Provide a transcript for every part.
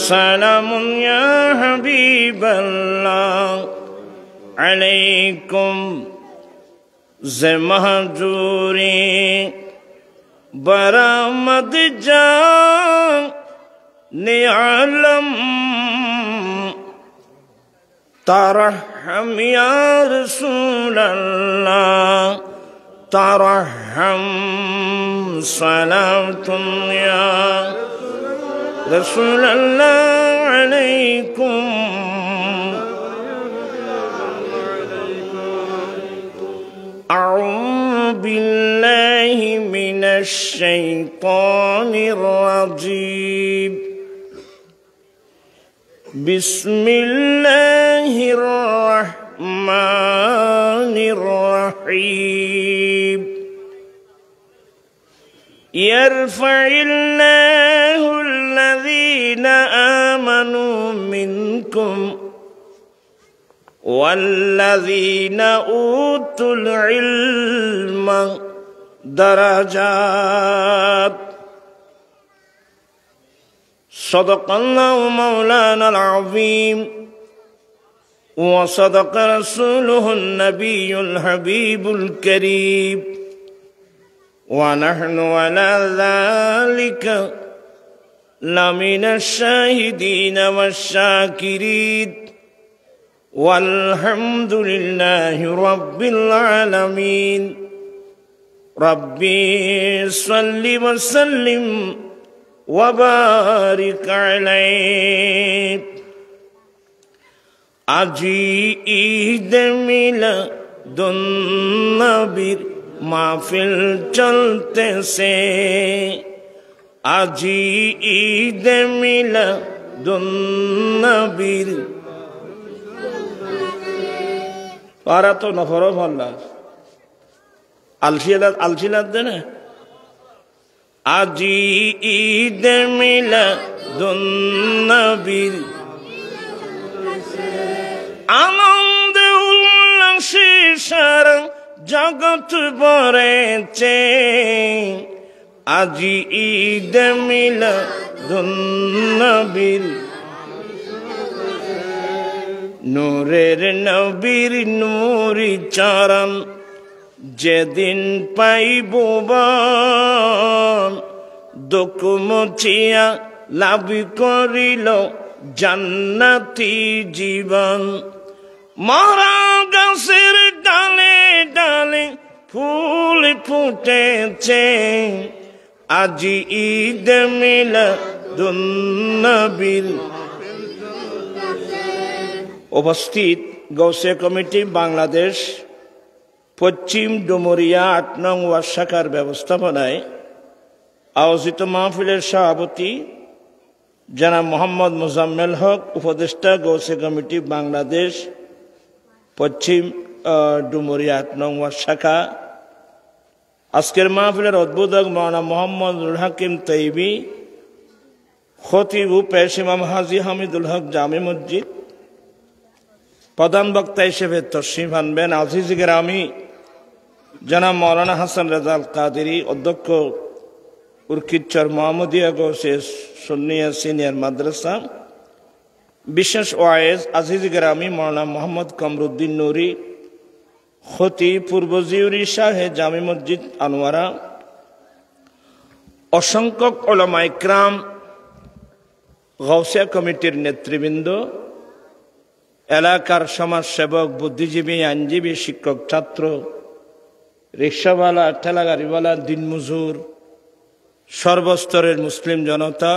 سلام يا حبيب الله عليكم زمهجوري برامد جان نعلم ترحم يا رسول الله ترحم صلاة يا رسول الله عليكم أعوذ بالله من الشيطان الرجيم بسم الله الرحمن الرحيم يرفع الله الذين آمنوا منكم والذين أوتوا العلم درجات صدق الله مولانا العظيم وصدق رسوله النبي الحبيب الكريم ونحن على ذلك لمن الشاهدين والشاكرين والحمد لله رب العالمين ربي صل وسلم وبارك عليه আজি ঈদ মিলাদুন নবীর মাহফিল চলতেছে আজি ঈদ মিলাদুন নবীর পারা তো নফরও ভাল্লা আলসিলাদ দে না আজি ঈদ মিলাদুন নবীর আনন্দ উল্লাসে সারা জগৎ ভরেছে আজি ঈদ মিলাদুন নবীর নূরের নবীর নূরি চরণ যেদিন পাইব দুঃখ মুছিয়া লাভ করিল জান্নাতি জীবন মরা গাছের ডালে ডালে ফুল ফুটেছে আজি ঈদ মিলাদুন নবীর উপস্থিত গৌসে কমিটি বাংলাদেশ পশ্চিম ডুমুরিয়া ৮ নং ওয়ার্ড শাখার ব্যবস্থাপনায় আয়োজিত মাহফিলের সভাপতি জনাব মোহাম্মদ মোজাম্মেল হক, উপদেষ্টা গৌসে কমিটি বাংলাদেশ পশ্চিম ডুমুরিয়া ৮ নং ওয়ার্ড শাখা। আজকের মাহফিলের উদ্বোধক মাওলানা মোহাম্মদুল হাকিম তৈবী, খতিব ও পেশ ইমাম হাজী হামিদুল হক জামে মসজিদ, প্রধান বক্তা হিসেবে তশরিফ আনবেন আজিজ গ্রামী জনাব মৌলানা হাসান রেজাল কাদেরী, অধ্যক্ষ উর্কিদচর মোহাম্মদিয়া গৌসে সুন্নিয়া সিনিয়র মাদ্রাসা, বিশেষ ওয়াইজ আজিজ গ্রামী মৌলানা মোহাম্মদ কামরুদ্দিন নুরি, খতিব পূর্ব জিউরি শাহে জামে মসজিদ আনোয়ারা, অসংখ্য উলামা ইকরাম, গৌসিয়া কমিটির নেতৃবৃন্দ, এলাকার সমাজসেবক, বুদ্ধিজীবী, আইনজীবী, শিক্ষক, ছাত্র, রিক্সাওয়ালা, ঠেলাগাড়িওয়ালা, দিনমজুর, সর্বস্তরের মুসলিম জনতা,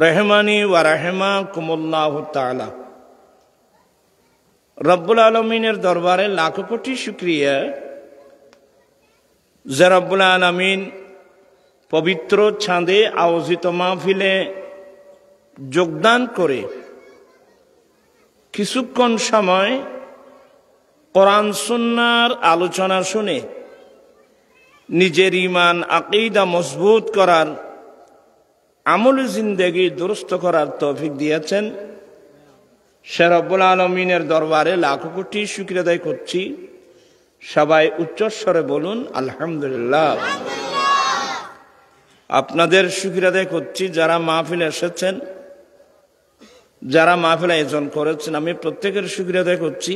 রহমানি ওয়া রাহিমাকুমুল্লাহু তাআলা। রব্বুল আলামিনের দরবারে লাখো কোটি শুকরিয়া যে রব্বুল আলামিন পবিত্র চাঁদে আয়োজিত মাহফিলে যোগদান করে কিছুক্ষণ সময় কোরআন সুন্নাহর আলোচনা শুনে নিজের ঈমান আকীদা মজবুত করার, আমলে জিন্দেগি দুরুস্ত করার তৌফিক দিয়েছেন। সে রব্বুল আলামিনের দরবারে লাখো কোটি শুকরিয়া আদায় করছি। সবাই উচ্চস্বরে বলুন আলহামদুলিল্লাহ। আপনাদের শুকরিয়া আদায় করছি যারা মাহফিলে এসেছেন, যারা মাহফিল আয়োজন করেছেন, আমি প্রত্যেকের শুকরিয়া আদায় করছি।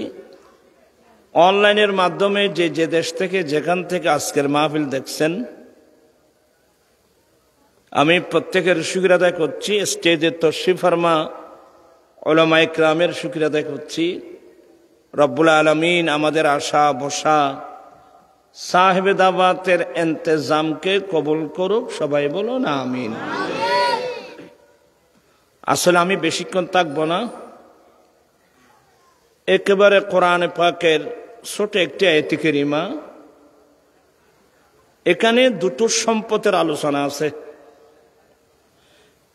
অনলাইনের মাধ্যমে যে যে দেশ থেকে যেখান থেকে আজকের মাহফিল দেখছেন, আমি প্রত্যেকের শুকরিয়া আদায় করছি। স্টেজে তশরিফ ফরমা উলামা ইকরামের শুকরিয়া আদায় করছি। রব্বুল আলামিন আমাদের আশা বসা সাহেবে দাওয়াতের ইন্তজামকে কবুল করুক। সবাই বলুন আমিন। আসলে আমি বেশিক্ষণ থাকবো না, একেবারে কোরআন পাকের ছোট একটি আয়াতে কারিমা। এখানে দুটো সম্পদের আলোচনা আছে।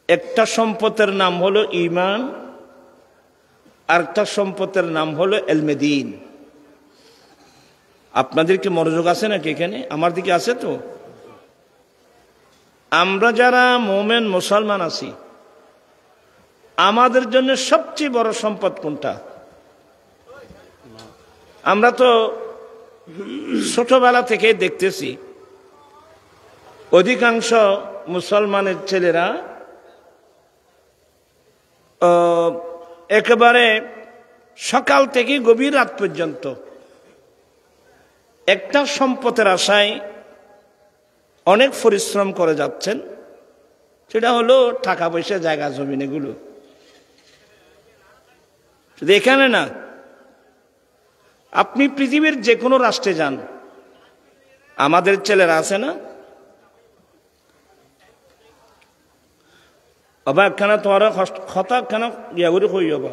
একটা সম্পদের নাম হলো ঈমান, আরেকটা সম্পদের নাম হলো ইলমে দ্বীন। আপনাদের কি মনোযোগ আছে নাকি? এখানে আমার দিকে আছে তো? আমরা যারা মুমিন মুসলমান আছি, আমাদের জন্য সবচেয়ে বড় সম্পদ কোনটা? আমরা তো ছোটবেলা থেকে দেখতেছি অধিকাংশ মুসলমানের ছেলেরা একেবারে সকাল থেকে গভীর রাত পর্যন্ত একটা সম্পদের আশায় অনেক পরিশ্রম করে যাচ্ছেন। সেটা হলো টাকা পয়সা, জায়গা জমিন। এগুলো শুধু এখানে না, আপনি পৃথিবীর যে কোনো রাষ্ট্রে যান, আমাদের ছেলেরা আছে না, বাবা একখানা তোমার কথা একখানা ইয়া করে কই বাবা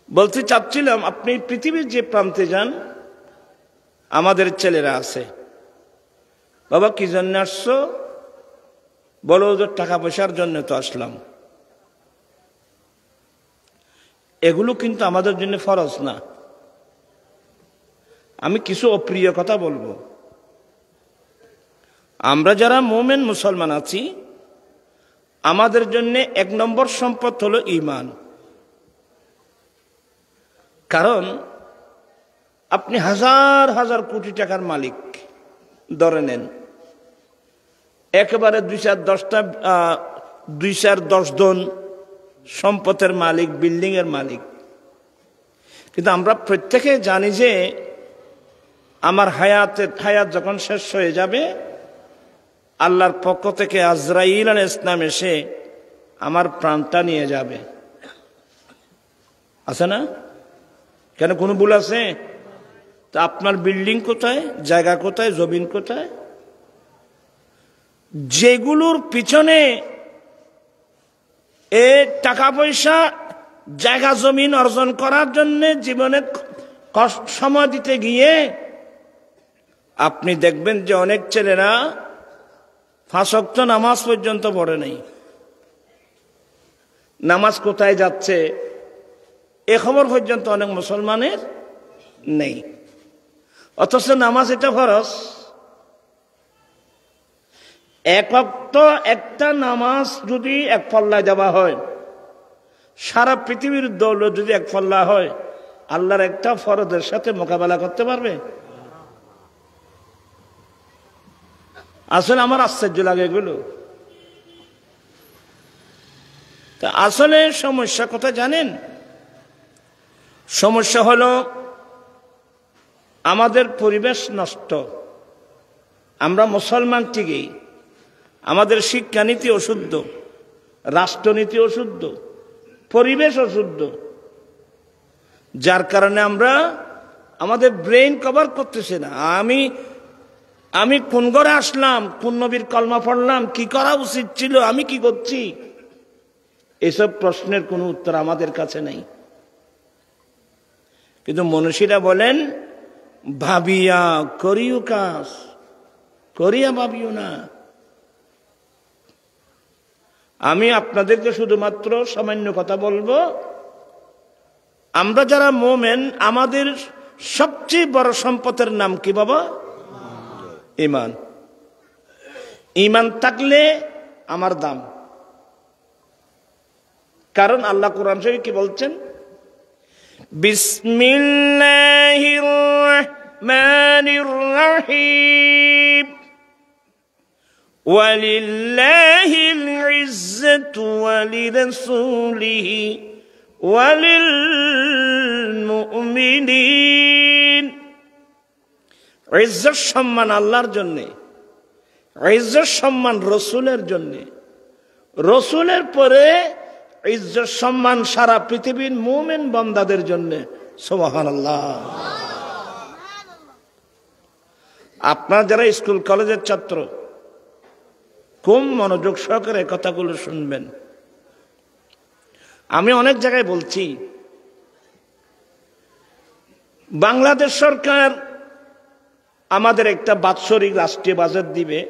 বলতে চাচ্ছিলাম, আপনি পৃথিবীর যে প্রান্তে যান, আমাদের ছেলেরা আছে। বাবা কি জন্য আসছো? বলো ওদের টাকা পয়সার জন্য তো আসলাম। এগুলো কিন্তু আমাদের জন্য ফরজ না। আমি কিছু অপ্রিয় কথা বলবো। আমরা যারা মুমিন মুসলমান আছি, আমাদের জন্য এক নম্বর সম্পদ হলো ঈমান। কারণ আপনি হাজার হাজার কোটি টাকার মালিক ধরে নেন, একেবারে 2-4-10 জন সম্পদের মালিক, বিল্ডিং এর মালিক, কিন্তু আমরা প্রত্যেকে জানি যে আমার হায়াত যখন শেষ হয়ে যাবে, আল্লাহর পক্ষ থেকে আজরাইল আলাইহিস সালাম এসে আমার প্রাণটা নিয়ে যাবে। আছে না? কেন কোনো ভুল আছে? তা আপনার বিল্ডিং কোথায়, জায়গা কোথায়, জমিন কোথায়? যেগুলোর পিছনে এ টাকা পয়সা, জায়গা জমিন অর্জন করার জন্য জীবনে সময় দিতে গিয়ে আপনি দেখবেন যে অনেক ছেলেরা 5 ওয়াক্ত নামাজ পর্যন্ত পড়ে নাই। নামাজ কোথায় যাচ্ছে এ খবর পর্যন্ত অনেক মুসলমানের নেই। অথচ নামাজ এটা ফরজ। এক ওয়াক্ত একটা নামাজ যদি এক পাল্লায় দেওয়া হয়, সারা পৃথিবীর দৌলত যদি এক পাল্লা হয়, আল্লাহর একটা ফরজের সাথে মোকাবেলা করতে পারবে? আসলে আমার আশ্চর্য লাগে এগুলো। তা আসলে সমস্যা কথা জানেন? সমস্যা হলো আমাদের পরিবেশ নষ্ট। আমরা মুসলমান ঠিকই, আমাদের শিক্ষানীতি অশুদ্ধ, রাষ্ট্রনীতি অশুদ্ধ, পরিবেশ অশুদ্ধ, যার কারণে আমরা আমাদের ব্রেইন কভার করতেছে না। আমি কোন ঘরে আসলাম, কোন নবীর কলমা পড়লাম, কি করা উচিত ছিল, আমি কি করছি, এসব প্রশ্নের কোনো উত্তর আমাদের কাছে নেই। কিন্তু মনীষীরা বলেন, ভাবিয়া করিও কাজ, করিয়া ভাবিও না। আমি আপনাদেরকে শুধুমাত্র সামান্য কথা বলবো। আমরা যারা মুমিন, আমাদের সবচেয়ে বড় সম্পদের নাম কি বাবা? ঈমান। ঈমান থাকলে আমার দাম। কারণ আল্লাহ কোরআন শরীফে কি বলছেন? বিসমিল্লাহির রাহমানির রাহিম ওয়ালিল্লাহিল ইজ্জাতু ওয়ালিরাসূলিহি ওয়ালিল মুমিনিন। ইজ্জত সম্মান আল্লাহর জন্যে, ইজ্জত সম্মান রসুলের জন্যে, রসুলের পরে ইজ্জত সম্মান সারা পৃথিবীর মুমিন বান্দাদের জন্যে। সুবহানাল্লাহ। আপনারা যারা স্কুল কলেজের ছাত্র খুব মনোযোগ সহকারে কথাগুলো শুনবেন। আমি অনেক জায়গায় বলছি, বাংলাদেশ সরকার আমাদের একটা বাৎসরিক রাষ্ট্রীয় বাজেট দিবে,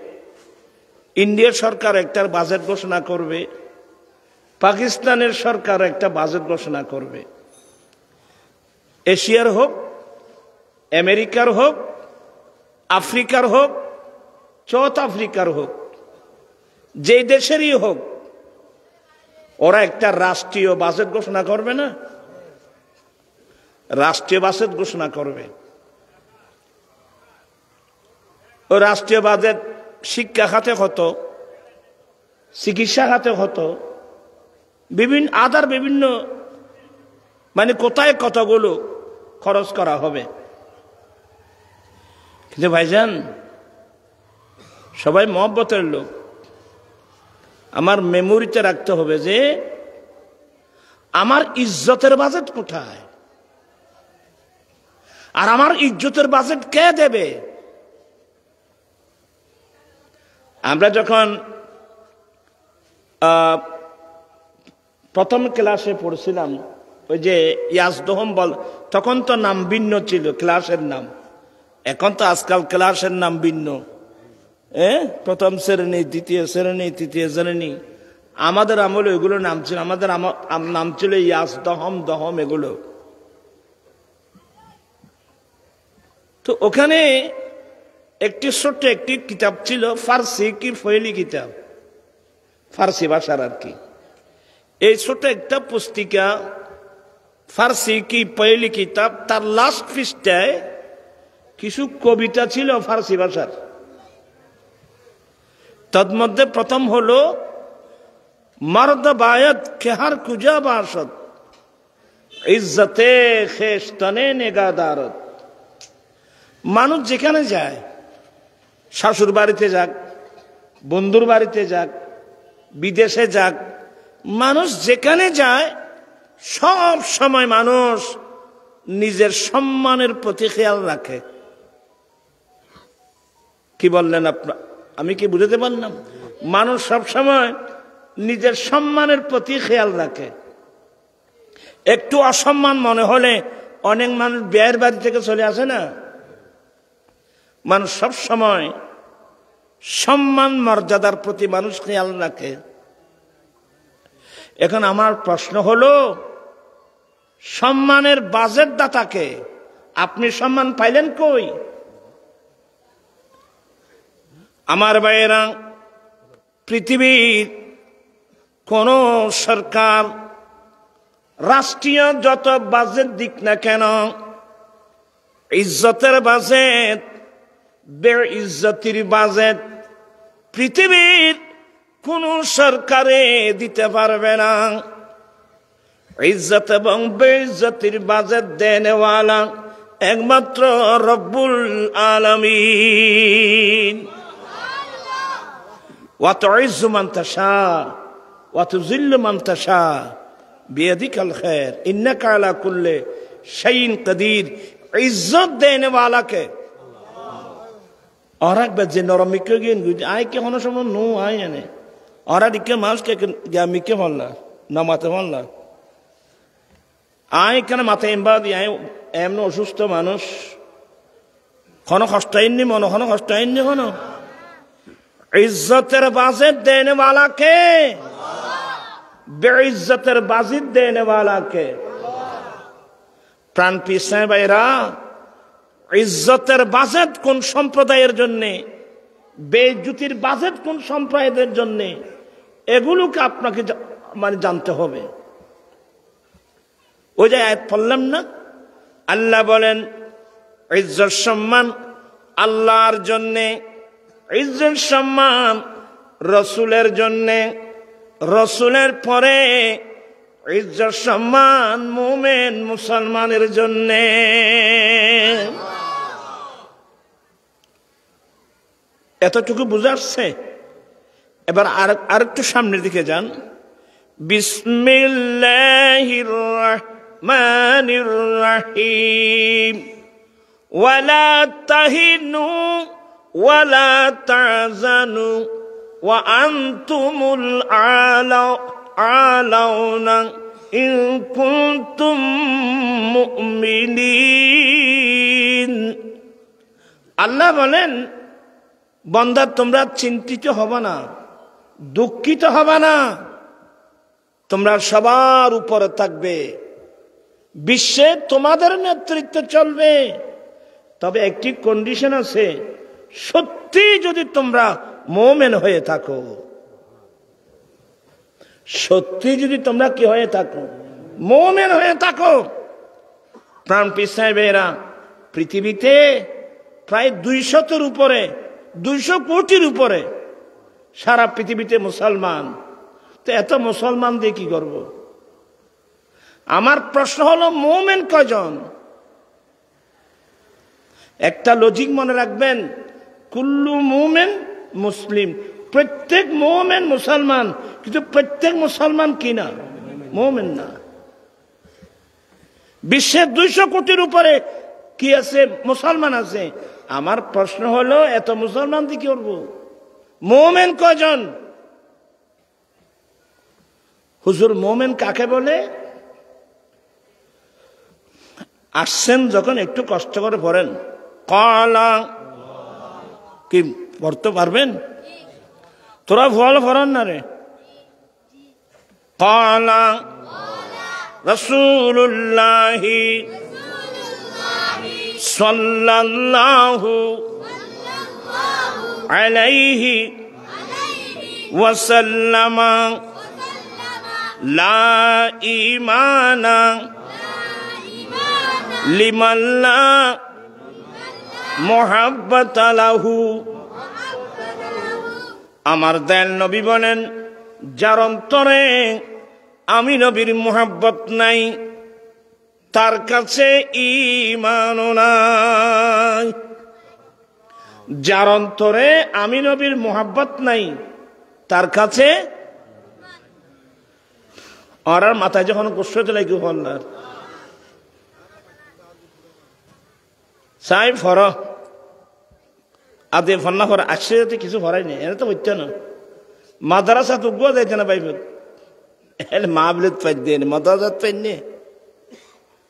ইন্ডিয়া সরকার একটা বাজেট ঘোষণা করবে, পাকিস্তানের সরকার একটা বাজেট ঘোষণা করবে। এশিয়ার হোক, আমেরিকার হোক, আফ্রিকার হোক, সাউথ আফ্রিকার হোক, যে দেশেরই হোক, ওরা একটা রাষ্ট্রীয় বাজেট ঘোষণা করবে না? রাষ্ট্রীয় বাজেট ঘোষণা করবে। ও রাষ্ট্রীয় বাজেট শিক্ষা খাতে হতো, চিকিৎসা খাতে হতো, বিভিন্ন মানে কোথায় কতগুলো খরচ করা হবে। কিন্তু ভাইজান, সবাই মহব্বতের লোক, আমার মেমোরিতে রাখতে হবে যে আমার ইজ্জতের বাজেট কোথায়, আর আমার ইজ্জতের বাজেট কে দেবে? আমরা যখন প্রথম ক্লাসে পড়ছিলাম, ওই যে ইয়াজদোহম বল, তখন তো নাম ভিন্ন ছিল ক্লাসের নাম, এখন তো আজকাল ক্লাসের নাম ভিন্ন। প্রথম শ্রেণী, দ্বিতীয় শ্রেণী, তৃতীয় শ্রেণী। আমাদের আমলে এগুলো নাম ছিল, আমাদের নাম ছিল ইয়াজদোহম, দহম, এগুলো। তো ওখানে একটি ছোট্ট একটি কিতাব ছিল, ফার্সি কি ফয়লি কিতাব, ফার্সি ভাষার আর কি। এই ছোট একটা পুস্তিকা, ফার্সি কি পয়লি কিতাব, তার লাস্ট পৃষ্ঠায় কিছু কবিতা ছিল ফার্সি ভাষার। তন্মধ্যে প্রথম হলো মর্দ বায়ত খেহার কুজা বাসত ইজ্জতে খেস্তনে নেগাদারত। মানুষ যেখানে যায়, শাশুর বাড়িতে যাক, বন্ধুর বাড়িতে যাক, বিদেশে যাক, মানুষ যেখানে যায় সব সময় মানুষ নিজের সম্মানের প্রতি খেয়াল রাখে। কি বললেন আপনার? আমি কি বুঝাতে পারলাম? মানুষ সব সময় নিজের সম্মানের প্রতি খেয়াল রাখে। একটু অসম্মান মনে হলে অনেক মানুষ বিয়ের বাড়ি থেকে চলে আসে না? মানুষ সব সময় সম্মান মর্যাদার প্রতি মানুষ খেয়াল রাখে। এখন আমার প্রশ্ন হলো, সম্মানের বাজেট দাতাকে আপনি সম্মান পাইলেন কই? আমার ভাইয়েরা, পৃথিবীর কোন সরকার রাষ্ট্রীয় যত বাজেট দিক না কেন, ইজ্জতের বাজেট, বেইজ্জতির বাজেট পৃথিবীর কোন সরকারে দিতে পারবে না। ইজ্জত এবং বেইজ্জতির বাজেট দেনেওয়ালা একমাত্র রব্বুল আলামিন। ওয়া তুইজ্জু মান তাশা ওয়া তুযিল্লু মান তাশা বিয়াদিকাল খায়র ইন্নাকা আলা কুল্লি শাইইন কাদির। ইজ্জত দেনেওয়ালাকে और एक बच्चे नरम मिक्के गेन गुज आए के होना समझ नो आए याने और एक मास के क्या मिक्के होना ना माते होना आए क्या ना माते इम्बाद आए एमनो असुस्त मानुष खाना खस्ताइन नहीं मानो खाना खस्ताइन नहीं खाना इज्जतेर बाज़ित देने वाला के बेइज्जतेर बाज़ित देने वाला के प्राण पीसे बैरा ইজ্জতের বাজেট কোন সম্প্রদায়ের জন্য, বেইজ্জতির বাজেট কোন সম্প্রদায়ের জন্য, এগুলোকে আপনাকে মানে জানতে হবে। ওই যে আয়াত পড়লাম না, আল্লাহ বলেন ইজ্জত সম্মান আল্লাহর জন্য, ইজ্জত সম্মান রসুলের জন্যে, রসুলের পরে ইজ্জত সম্মান মুমিন মুসলমানের জন্যে। এতটুকু বুঝাচ্ছে। এবার আরেকটু সামনের দিকে যান। বিসমিল্লাহির রাহমানির রাহিম। ওয়ালা তাহিনু ওয়ালা তাহজানু ওয়া আনতুমুল আলাউনা ইন কুনতুম মুমিনিন। আল্লাহ বলেন, বান্দা তোমরা চিন্তিত হবে না, দুঃখিত হবে না, তোমরা সবার উপরে থাকবে, বিশ্বে তোমাদের নেতৃত্ব চলবে। তবে একটি কন্ডিশন আছে, সত্যি যদি তোমরা মুমিন হয়ে থাকো, সত্যি যদি তোমরা কি হয়ে থাকো, মুমিন হয়ে থাকো। প্রাণ পিসাইবেরা পৃথিবীতে প্রায় 200-র উপরে, 200 কোটির উপরে সারা পৃথিবীতে মুসলমান। তো এত মুসলমান দিয়ে কি করব? আমার প্রশ্ন হলো, মুমিন কয়জন? একটা লজিক মনে রাখবেন, কুল্লু মুমিন মুসলিম, প্রত্যেক মুমিন মুসলমান, কিন্তু প্রত্যেক মুসলমান কি না? মুমিন না। বিশ্বের 200 কোটির উপরে কি আছে? মুসলমান আছে। আমার প্রশ্ন হলো, এত মুসলমান দিয়ে কি করবো? মুমিন কয়জন? হুজুর মুমিন কাকে বলে? আসছেন যখন একটু কষ্ট করে পড়েন। কলা কি পড়তে পারবেন? তোরা ভুল পড়ান না রে। কলা রাসূলুল্লাহি সাল্লাল্লাহু আলাইহি ওয়াসাল্লাম লা ঈমানা লিমান লা মুহাব্বাতা লাহু। আমার দয়াল নবী বলেন, যার অন্তরে আমি নবীর মুহাব্বত নাই, তার কাছে ঈমানও নাই। যার অন্তরে আমি নবীর মুহাব্বত নাই, তার কাছে আর মাথায় যখন কষ্ট চলে কেউ বললার সাহেব ফর আদে ফন্না ফর আসছে কিছু ফরাই নেই, এনে তো বলতে না। মাদ্রাসা তো গুয়া যাইতে না পাইব, মা বলে পাই দেন মাদ্রাসা পাইনি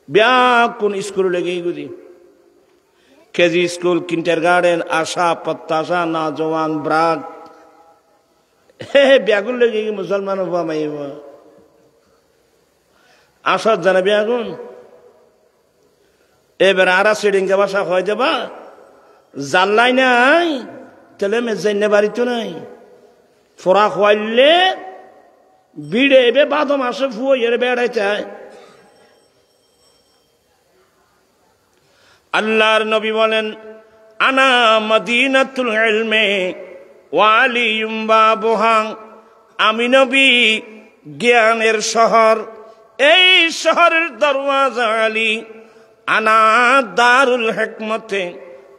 ব্যাক কোন স্কুল লেগে গুলি কেজি স্কুল, কিন্টার গার্ডেন, আশা প্রত্যাশা, না জওয়ান ব্রাক, ব্যাগুন লেগে মুসলমান হবা মাইব আসার জানা ব্যাগুন। এবার আরা সিডিঙ্গা বাসা হয়ে যাবা, জানলাই নাই তাহলে মেজাইনে বাড়ি তো নাই। ফোরা খোয়াইলে বিড়ে এবে বাদ মাসে ফুয়ে বেড়াই চায়। আল্লাহর নবী বলেন, আনা মদিনাতুল ইলমে ওয়া আলিয়ুম বাবুহা। আমি নবী জ্ঞানের শহর, এই শহরের দরওয়াজা আলী। আনা দারুল হিকমতে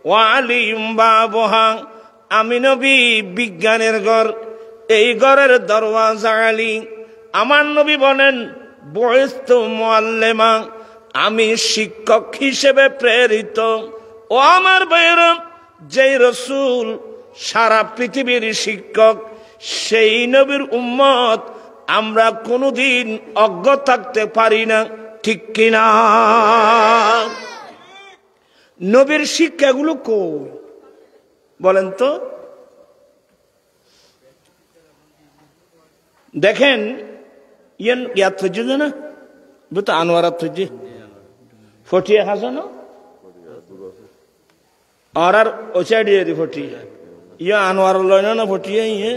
ওয়া আলিয়ুম বাবুহা। আমি নবী বিজ্ঞানের ঘর, এই ঘরের দরওয়াজা আলী। আমার নবী বলেন, বুইস্তু মুআল্লিমা। আমি শিক্ষক হিসেবে প্রেরিত। ও আমার ভাইরা, যেই রসুল সারা পৃথিবীর শিক্ষক, সেই নবীর উম্মত আমরা কোনোদিন অজ্ঞ থাকতে পারি না, ঠিক কিনা? নবীর শিক্ষাগুলো কই বলেন তো? দেখেন ইয়াদ থজ্জে না তো আনোয়ারাত থজ্জে ফটিয়া হাসানো আর ওচাডিয়ে দি ফটিয়া ইয়া আনোয়ার লয় না ফটিয়া ইয়ে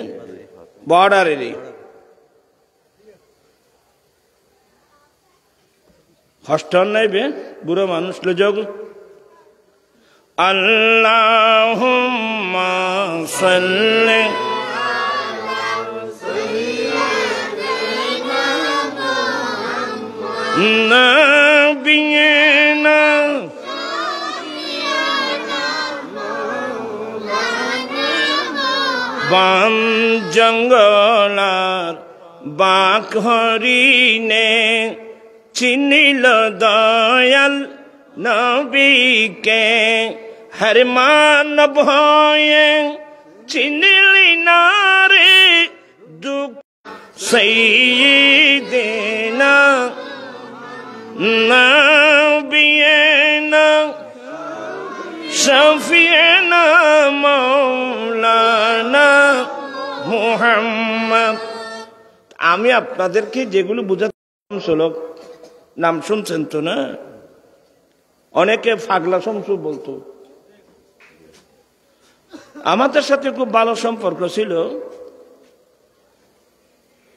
বর্ডারে হস্টন নাইবে বুড়ো মানুষ লোক। আল্লাহুম্মা সাল্লি নবিয়েনা বন জঙ্গলার বাক হরিণে চিনিল দয়াল নবীকে হর মানব হয়ে চিনিলি নারে দুঃখ সৈয়দিনা নবিয়েনা শফিয়েনা মাওলানা মুহাম্মদ। আমি আপনাদেরকে যেগুলো বুঝাচ্ছিলাম শ্লোক নাম শুনছেন তো না? অনেকে পাগলা শমসু বলতো। আমাদের সাথে খুব ভালো সম্পর্ক ছিল।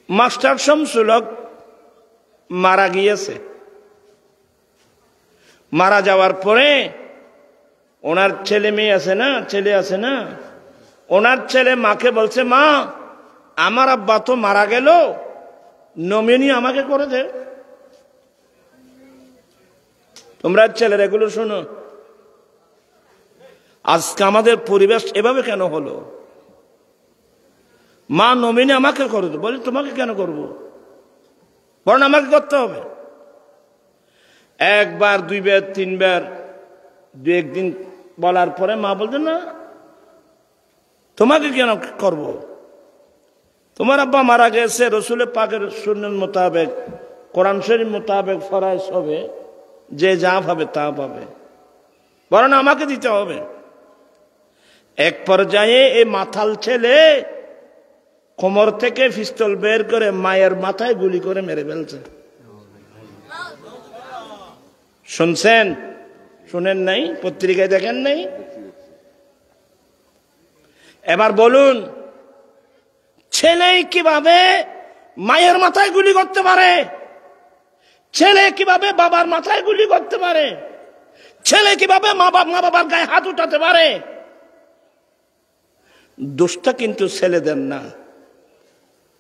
মাস্টার শমসুলক মারা গিয়েছে। মারা যাওয়ার পরে ওনার ছেলে মেয়ে আছে না, ছেলে আছে না, ওনার ছেলে মাকে বলছে, মা আমার আব্বা তো মারা গেল, নমিনি আমাকে করে দে। তোমরা ছেলের এগুলো শোনো। আজকে আমাদের পরিবেশ এভাবে কেন হলো? মা নমিনি আমাকে করে দে, বলি তোমাকে কেন করব? বরং আমাকে করতে হবে। একবার, দুইবার, তিনবার, দু একদিন বলার পরে মা বলতেন, না তোমাকে কেন করব? তোমার আব্বা মারা গেছে, রসুলের পাকের সুন্নাত মোতাবেক, কোরআন শরীফ মোতাবেক ফরজ হবে, যে যা পাবে তা পাবে, বরং আমাকে দিতে হবে। এক পর্যায়ে এই মাথাল ছেলে কোমর থেকে পিস্তল বের করে মায়ের মাথায় গুলি করে মেরে ফেলছে। শুনছেন? শুনেন নাই? পত্রিকায় দেখেন নাই? এবার বলুন, ছেলে কিভাবে মায়ের মাথায় গুলি করতে পারে? ছেলে কিভাবে বাবার মাথায় গুলি করতে পারে? ছেলে কিভাবে মা বাবার গায়ে হাত উঠাতে পারে? দোষটা কিন্তু ছেলেদের না,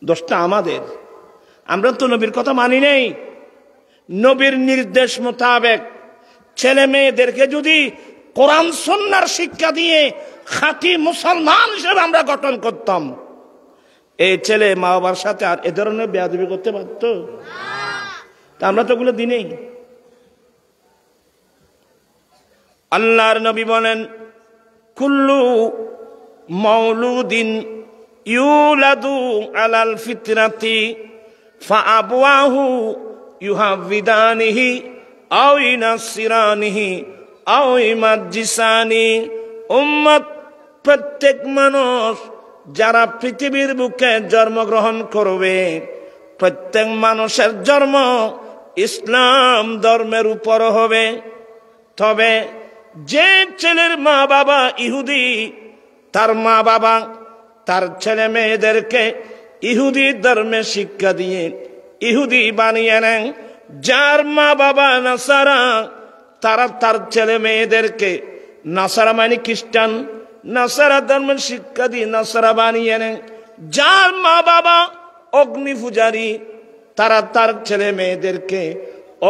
দোষটা আমাদের। আমরা তো নবীর কথা মানি নেই। নবীর নির্দেশ মোতাবেক ছেলে মেয়েদেরকে যদি কোরআন সুন্নাহর শিক্ষা দিয়ে খাঁটি মুসলমান হিসেবে আমরা গঠন করতাম, এই ছেলে মা বাবার সাথে আর এ ধরনের বেয়াদবি করতে পারত? তা আমরা তো ওগুলো দিই নেই। আল্লাহর নবী বলেন, কুল্লু মাউলুদিন ইউলাদু আলাল ফিতরাতি ফাআবওয়াহু ইউহাবিদানিহি আও ইউনাসসিরানিহি আও ইউমাজ্জিসানি। উম্মত, প্রত্যেক মানুষ যারা পৃথিবীর বুকে জন্মগ্রহণ করবে, প্রত্যেক মানুষের জন্ম ইসলাম ধর্মের উপর হবে। তবে যে ছেলের মা বাবা ইহুদি, তার মা বাবা তার ছেলে মেয়েদেরকে ইহুদি ধর্মে শিক্ষা দিয়ে ইহুদি বানিয়ে নেন। যার মা বাবা নাসারা, তারা তার ছেলে মেয়েদেরকে নাসারা মানে খ্রিস্টান, নাসারা ধর্মের শিক্ষা দিয়ে নাসারা বানিয়ে নেন। যার মা বাবা অগ্নি পূজারী, তারা তার ছেলে মেয়েদেরকে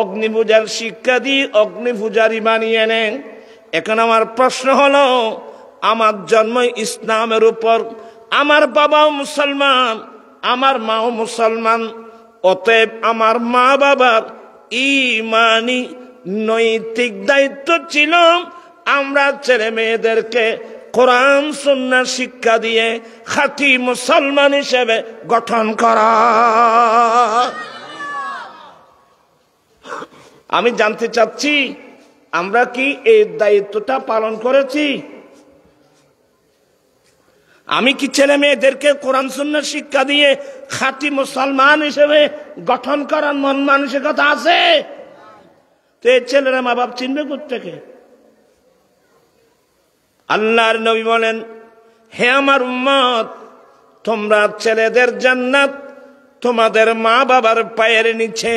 অগ্নি পূজার শিক্ষা দিয়ে অগ্নি পূজারী বানিয়ে নেন। এখন আমার প্রশ্ন হলো, আমার জন্ম ইসলামের উপর, আমার বাবাও মুসলমান, আমার মাও মুসলমান, অতএব আমার মা বাবার ঈমানি নৈতিক দায়িত্ব ছিল আমরা ছেলে মেয়েদেরকে কোরআন সুন্নাহ শিক্ষা দিয়ে খাঁটি মুসলমান হিসেবে গঠন করা। আমি জানতে চাচ্ছি, আমরা কি এই দায়িত্বটা পালন করেছি? আমি কি ছেলে মেয়েদেরকে কোরআন সুন্নাহ শিক্ষা দিয়ে খাঁটি মুসলমান হিসেবে গঠন করার মন মানসিকতা আছে? তো এই ছেলেরা মা বাপ চিনবে কোত্থেকে? আল্লাহর নবী বলেন, হে আমার উম্মত, তোমরা ছেলেদের জান্নাত তোমাদের মা বাবার পায়ের নিচে,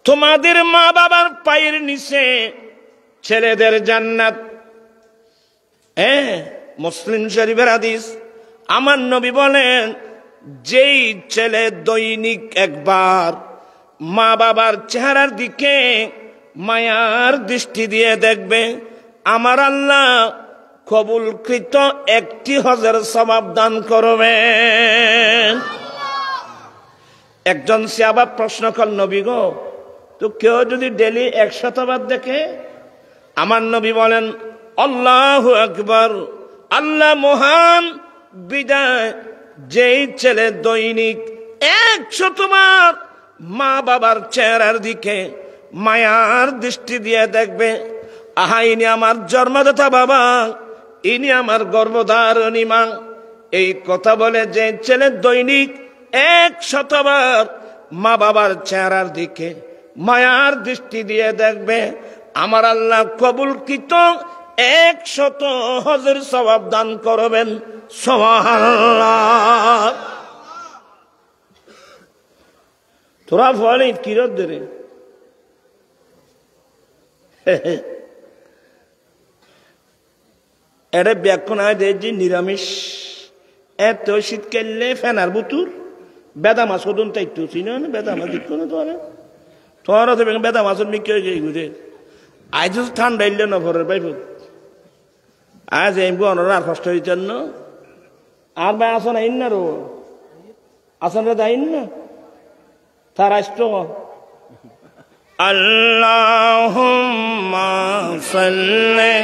তোমাদের মা বাবার পায়ের নিচে ছেলেদের জান্নাত। মুসলিম শরীফের হাদিস। আমার নবী বলেন, যেই ছেলে দৈনিক একবার মা বাবার চেহারার দিকে মায়ার দৃষ্টি দিয়ে দেখবে, আমার আল্লাহ কবুলকৃত একটি হজের সওয়াব দান করবেন। একজন সাহাবা প্রশ্ন করল, নবী গো, তো কেউ যদি ডেলি 100 বার দেখে? আমার নবী বলেন, আল্লাহু আকবার, আল্লাহ মহান, বিদায় যেই ছেলে দৈনিক 100 বার মা বাবার চেহারার দিকে মায়ার দৃষ্টি দিয়ে দেখবে, আহা ইনি আমার জন্মদাতা বাবা, ইনি আমার গর্ভধারিণী মা, এই কথা বলে যে ছেলে দৈনিক 100 বার মা বাবার চেহারার দিকে মায়ার দৃষ্টি দিয়ে দেখবে, আমার আল্লাহ কবুলকৃত 100 হজের সওয়াব দান করবেন। সুবহানাল্লাহ। তোরা বলে কিরত ধরে এটা ব্যাখ্যান যে নিরামিষ এত শীতকালে ফেনার বুতুর বেদা মাছ ওদন তাই তো চিনো না, বেদা মাছ দিত না তোরা তো বেদা মাছের মিকে হয়ে যাই ঘুরে আজ ঠান্ডা ইলে না ভরের পাইব আজ এমবু অনরা আর কষ্ট হইতেন না আর ভাই আসন আইন না রো আসন রে আইন না তার আসতো আল্লাহুম্মা সাল্লি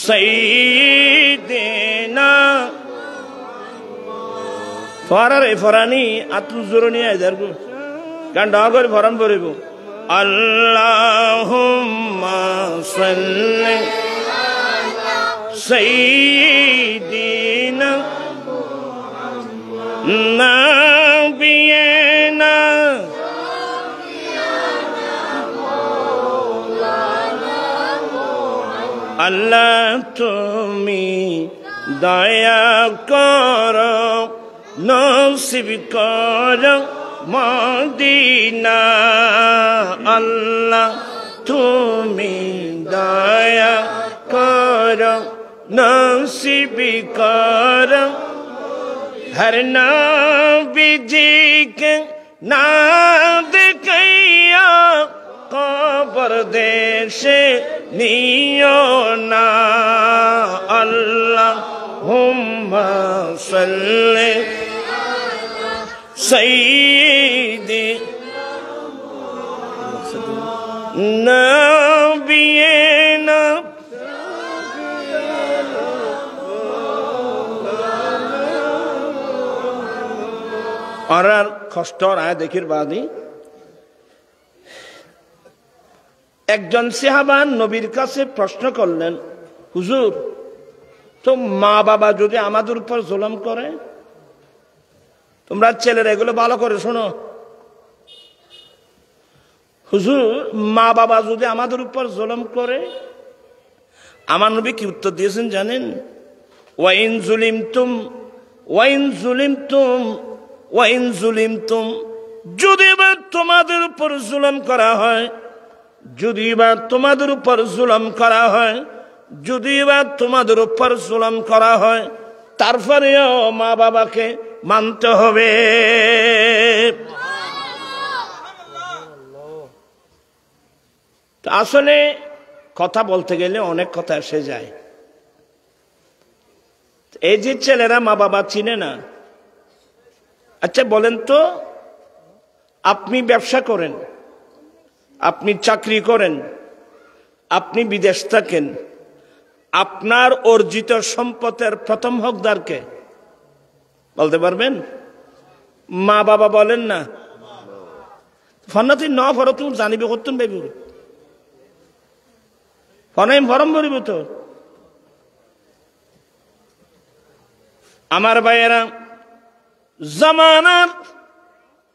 সাইয়্যিদিনা ফরারে ফরানি আতু জুরনি আইদার গো গান ডাগর ফরান পড়িব আল্লাহুম্মা সাল্লি সাইয়্যিদিনা নাবিয়িনা আল্লাহ তুমি দয়া করো নসিব করো মদিনা, আল্লাহ তুমি দয়া করো নসিব করো হর নবীজিকে না দেখাইয়া কবর দেশে নিও না, আল্লাহুম্মা সাল্লি সাইয়্যিদিনা নাবিয়িনা আর কষ্ট আয় দেখির বাদী একজন সাহাবা নবীর কাছে প্রশ্ন করলেন, হুজুর তো মা বাবা যদি আমাদের উপর জুলুম করে, তোমরা ছেলেরা এগুলো ভালো করে শোনো, হুজুর মা বাবা যদি আমাদের উপর জুলুম করে, আমার নবী কি উত্তর দিয়েছেন জানেন? ওয়াইন জুলিমতুম ওয়াইন জুলিমতুম ওয়াইন জুলিমতুম, যদি বা তোমাদের উপর জুলুম করা হয়, যদি বা তোমাদের উপর জুলুম করা হয়, যদি বা তোমাদের উপর জুলুম করা হয়, তারপরেও মা বাবাকে মানতে হবে। আসলে কথা বলতে গেলে অনেক কথা এসে যায়। এই যে ছেলেরা মা বাবা চিনে না, আচ্ছা বলেন তো, আপনি ব্যবসা করেন, আপনি চাকরি করেন, আপনি বিদেশ থাকেন, আপনার অর্জিত সম্পদের প্রথম হকদারকে বলতে পারবেন? মা বাবা বলেন না? ফন্নাতি ন ফর তুমি জানিবে করতেন ভাইব ফনাই ফরম ভরিব তো। আমার ভাইয়েরা, জামানার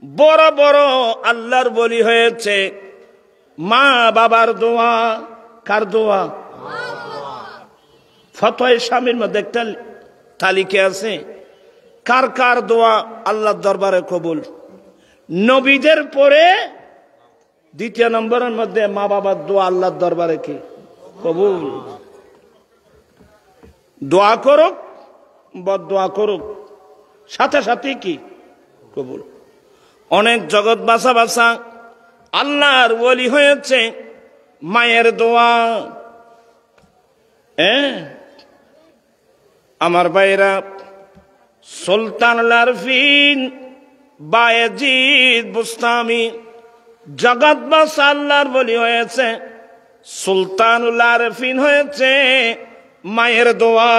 বড় বড় আল্লাহর বলি হয়েছে মা বাবার দোয়া। কার দোয়া? ফতোয়া স্বামীর মধ্যে একটা তালিকা আছে কার কার দোয়া আল্লাহর দরবারে কবুল। নবীদের পরে দ্বিতীয় নম্বরের মধ্যে মা বাবার দোয়া আল্লাহর দরবারে কি কবুল। দোয়া করুক বদ দোয়া করুক সাথে সাথে কি কবুল। অনেক জগৎ বাসা বাসা আল্লাহর ওলি হয়েছে মায়ের দোয়া। আমার ভাইরা, সুলতানুল আরফিন বায়েজিদ বুস্তামি জগৎ বাসা আল্লাহর ওলি হয়েছে, সুলতানুল আরফিন হয়েছে মায়ের দোয়া।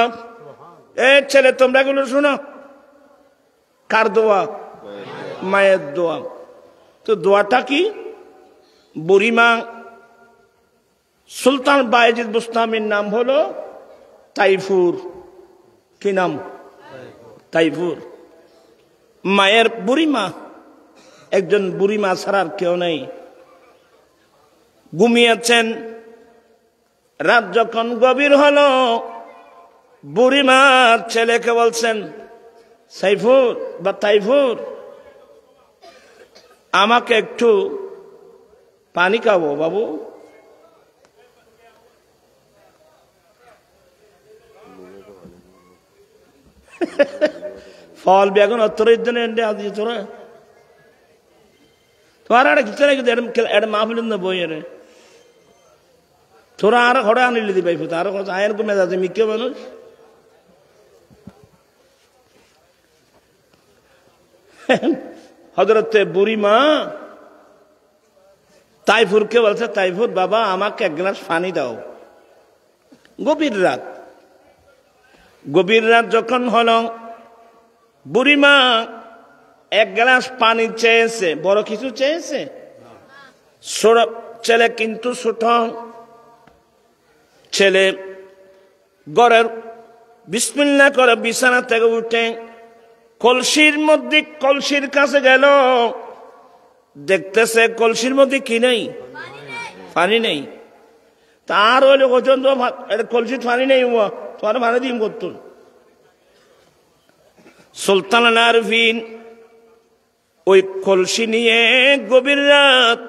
ছেলে তোমরা এগুলো শোনো, কার দোয়া? মায়ের দোয়া। তো দোয়াটা কি? বুড়িমা সুলতান বায়েজিদ বুস্তামির নাম হলো তাইফুর। কি নাম? তাইফুর। মায়ের বুড়িমা, একজন বুড়িমা ছাড়ার কেউ নেই। ঘুমিয়েছেন, রাত যখন গভীর হলো, বুড়িমার ছেলেকে বলছেন, সাইফুর বা তাইফুর, আমাকে একটু পানি খাবো বাবু। ফল বেগুন অত্তরের জন্য তোরা তোমার একটা মাহফিল বইয়ের তোরা আরো ঘরে আনিলি দি পাইফু আরো আয়ের কমে যাচ্ছে মিকে মানুষ। হযরতে বুড়িমা তাইফুরকে বলছে, তাইফুর বাবা আমাকে এক গ্লাস পানি দাও। গভীর রাত, গভীর রাত যখন হলো, বুড়িমা এক গ্লাস পানি চেয়েছে। বড় কিছু চেয়েছে? ছেলে কিন্তু ছোট ছেলে। ঘরের বিসমিল্লাহ করে বিছানা থেকে উঠে কলসির মধ্যে, কলসির কাছে গেল, দেখতেছে কলসির মধ্যে কি নেই? পানি নেই। তার হইলে কলসির পানি নেই, তোমার পানি দিম করত। সুলতানুল আরফিন ওই কলসি নিয়ে গভীর রাত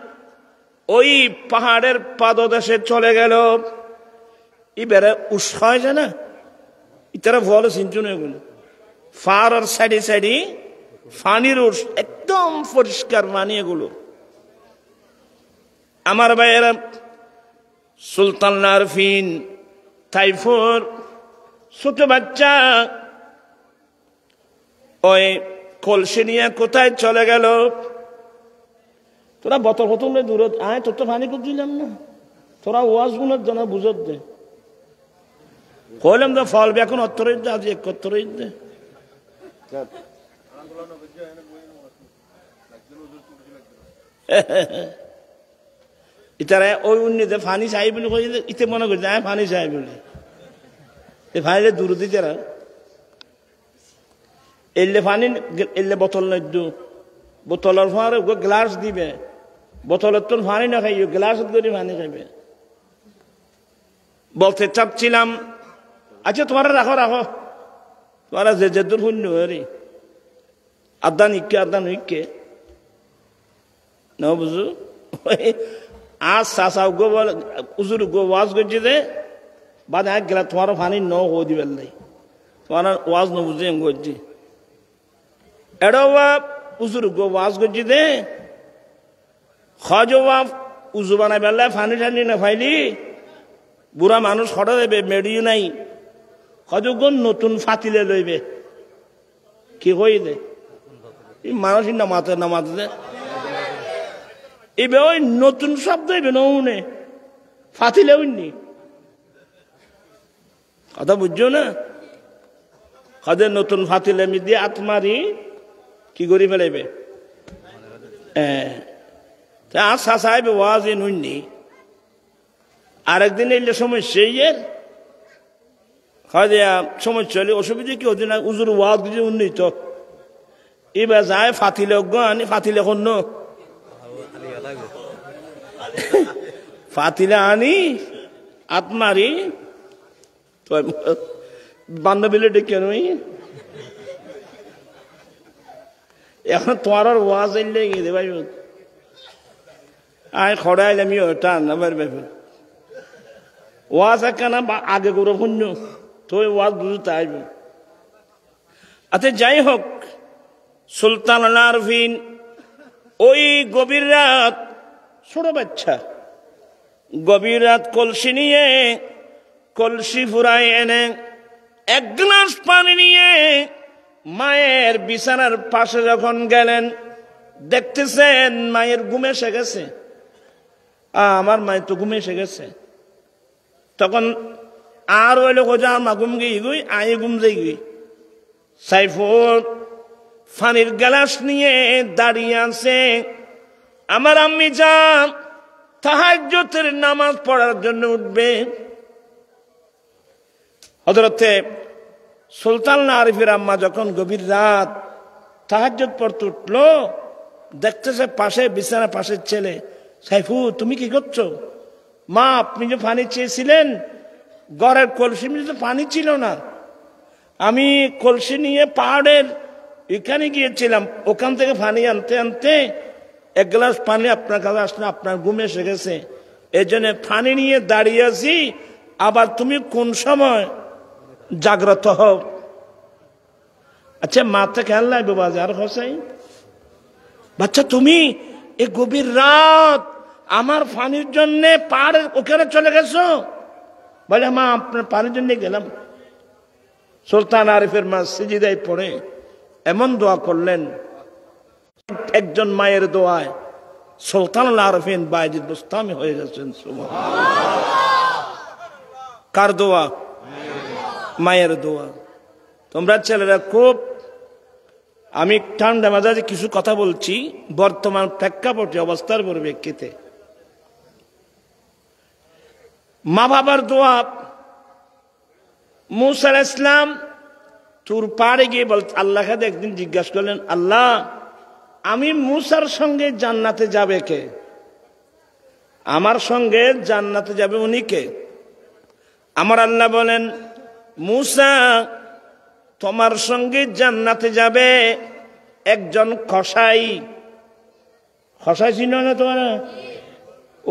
ওই পাহাড়ের পাদদেশে চলে গেল। এবারে উস হয় যায় না, ইতারা ভালো চিন্তা এগুলো ফার সাইডে সাইডে পানির উস, একদম পরিষ্কার পানি এগুলো। আমার ভাইয়েরা, সুলতানুল আরফিন তাইফুর ছোট বাচ্চা ওই কলসি নিয়ে কোথায় চলে গেল? তোরা বোতল বোতল দূর আয়, তোর তো পানি করে দিলাম না, তোরা ওয়াজ গুলোর জন্য বুঝত দে। কইলাম তো ফল এখন অত্তরের দে, আজ এক অত্তরের দে। ইতারা ওই উন্নীতে ফানি চাই বলে কই, ইতে মনে করছে হ্যাঁ ফানি চাই বলে, ফানিলে দূর দিতে এলে পানি এলে বোতল নদ্যু, বোতলের পরে গ্লাস দিবে, বোতলের তো পানি না খাইও, গ্লাস করে পানি খাইবে। বলতে চাচ্ছিলাম, আচ্ছা তোমার রাখো রাখো, তোমারা যে যে দূর শূন্য হরি আদা নিকে আদা নিকে ন বুঝু। আজ চাষা গো বলে উজুর গো ওয়াজ করছি দে বাদ এক গেলা তোমার পানি ন হো দিবে নাই, তোমার ওয়াজ ন বুঝে এম করছি এড়ো বাপ উজুর গো ওয়াজ করছি দে খজ বাপ উজু বানাই বেলা ফানি টানি না ফাইলি বুড়া মানুষ হঠাৎ দেবে মেডিও নাই, খজ গো নতুন ফাতিলে লইবে। কি কই দে মানুষ নামাতে নামাতে দে এবে ওই নতুন শব্দ এবে নে ফাতিলে উনি কথা বুঝছো না? কাদের নতুন ফাতিলে মি দিয়ে আত্মারি কি করি ফেলাইবে। আশা সাহেবে ওয়াজ নুননি আরেকদিন এলে সমস্যা ইয়ের সমস্যা হলে অসুবিধা কি হচ্ছে না, উজুর ওয়াজ কিছু উন্নীত এবার যায় ফাতিলে আনি ফাতিলে কন্য ফাতিলে আনি আত্মারি বান্ধবীলে ডেকে নই এখন তোমার ওয়াজ এলে গিয়ে ভাই আয় খড়াইলে আমি ওটা নামের ব্যাপার ওয়াজ একখানা আগে করে শূন্য তো ওয়াজ বুঝতে আসবে। আচ্ছা যাই হোক, সুলতানুল আরফিন ওই গভীর রাত, ছোট বাচ্চা, গভীর রাত কলসি নিয়ে, কলসি ফুরায় এনে এক গ্লাস পানি নিয়ে মায়ের বিছানার পাশে যখন গেলেন, দেখতেছেন মায়ের ঘুম এসে গেছে। আমার মায়ের তো ঘুম এসে গেছে। তখন আর ওই লোক মা ঘুম গিয়ে গুই, আয়ে ঘুম যাই গুই। সাইফুল পানির গ্লাস নিয়ে দাঁড়িয়ে আছে। আমার আম্মি যান তাহাজ্জুদের নামাজ পড়ার জন্য উঠবে। হযরতে সুলতান আরিফের আম্মা যখন গভীর রাত তাহাজ্জুদ পড়তে উঠলো, দেখতেছে পাশে বিছানা পাশের ছেলে। সাইফু, তুমি কি করছো? মা, আপনি যে পানি চেয়েছিলেন, ঘরের কলসি তো পানি ছিল না, আমি কলসি নিয়ে পাহাড়ের এখানে গিয়েছিলাম, ওখান থেকে পানি আনতে আনতে এক গ্লাস পানি আপনার কাছে আসলে আপনার ঘুম এসে গেছে, এই জন্য পানি নিয়ে দাঁড়িয়ে আছি। আবার তুমি কোন সময় জাগ্রত হও? আচ্ছা, মাথা খেয়াল লাগবে বাজার হোসাই, বাচ্চা তুমি এই গভীর রাত আমার পানির জন্য পাহাড়ের ওখানে চলে গেছো? বলে, মা আপনার পানির জন্য গেলাম। সুলতান আরিফের মা সিজদায় পড়ে এমন দোয়া করলেন, একজন মায়ের দোয়ায় সুলতান আরিফিন বায়েজিদ বুস্তামি হয়ে যাচ্ছেন। কার দোয়া? মায়ের দোয়া। তোমরা ছেলেরা খুব, আমি ঠান্ডা মেজাজে কিছু কথা বলছি বর্তমান প্রেক্ষাপটে, অবস্থার পরিপ্রেক্ষিতে। মা বাবার দোয়া। মুসা আলাইহিস সালাম তুর পাড়ে গিয়ে আল্লাহকে একদিন জিজ্ঞাসা করলেন, আল্লাহ, আমি মুসার সঙ্গে জান্নাতে যাবে কে? আমার সঙ্গে জান্নাতে যাবে উনি কে? আমার আল্লাহ বলেন, মুসা, তোমার সঙ্গে জান্নাতে যাবে একজন কসাই। কসাই ছিল না তোমার?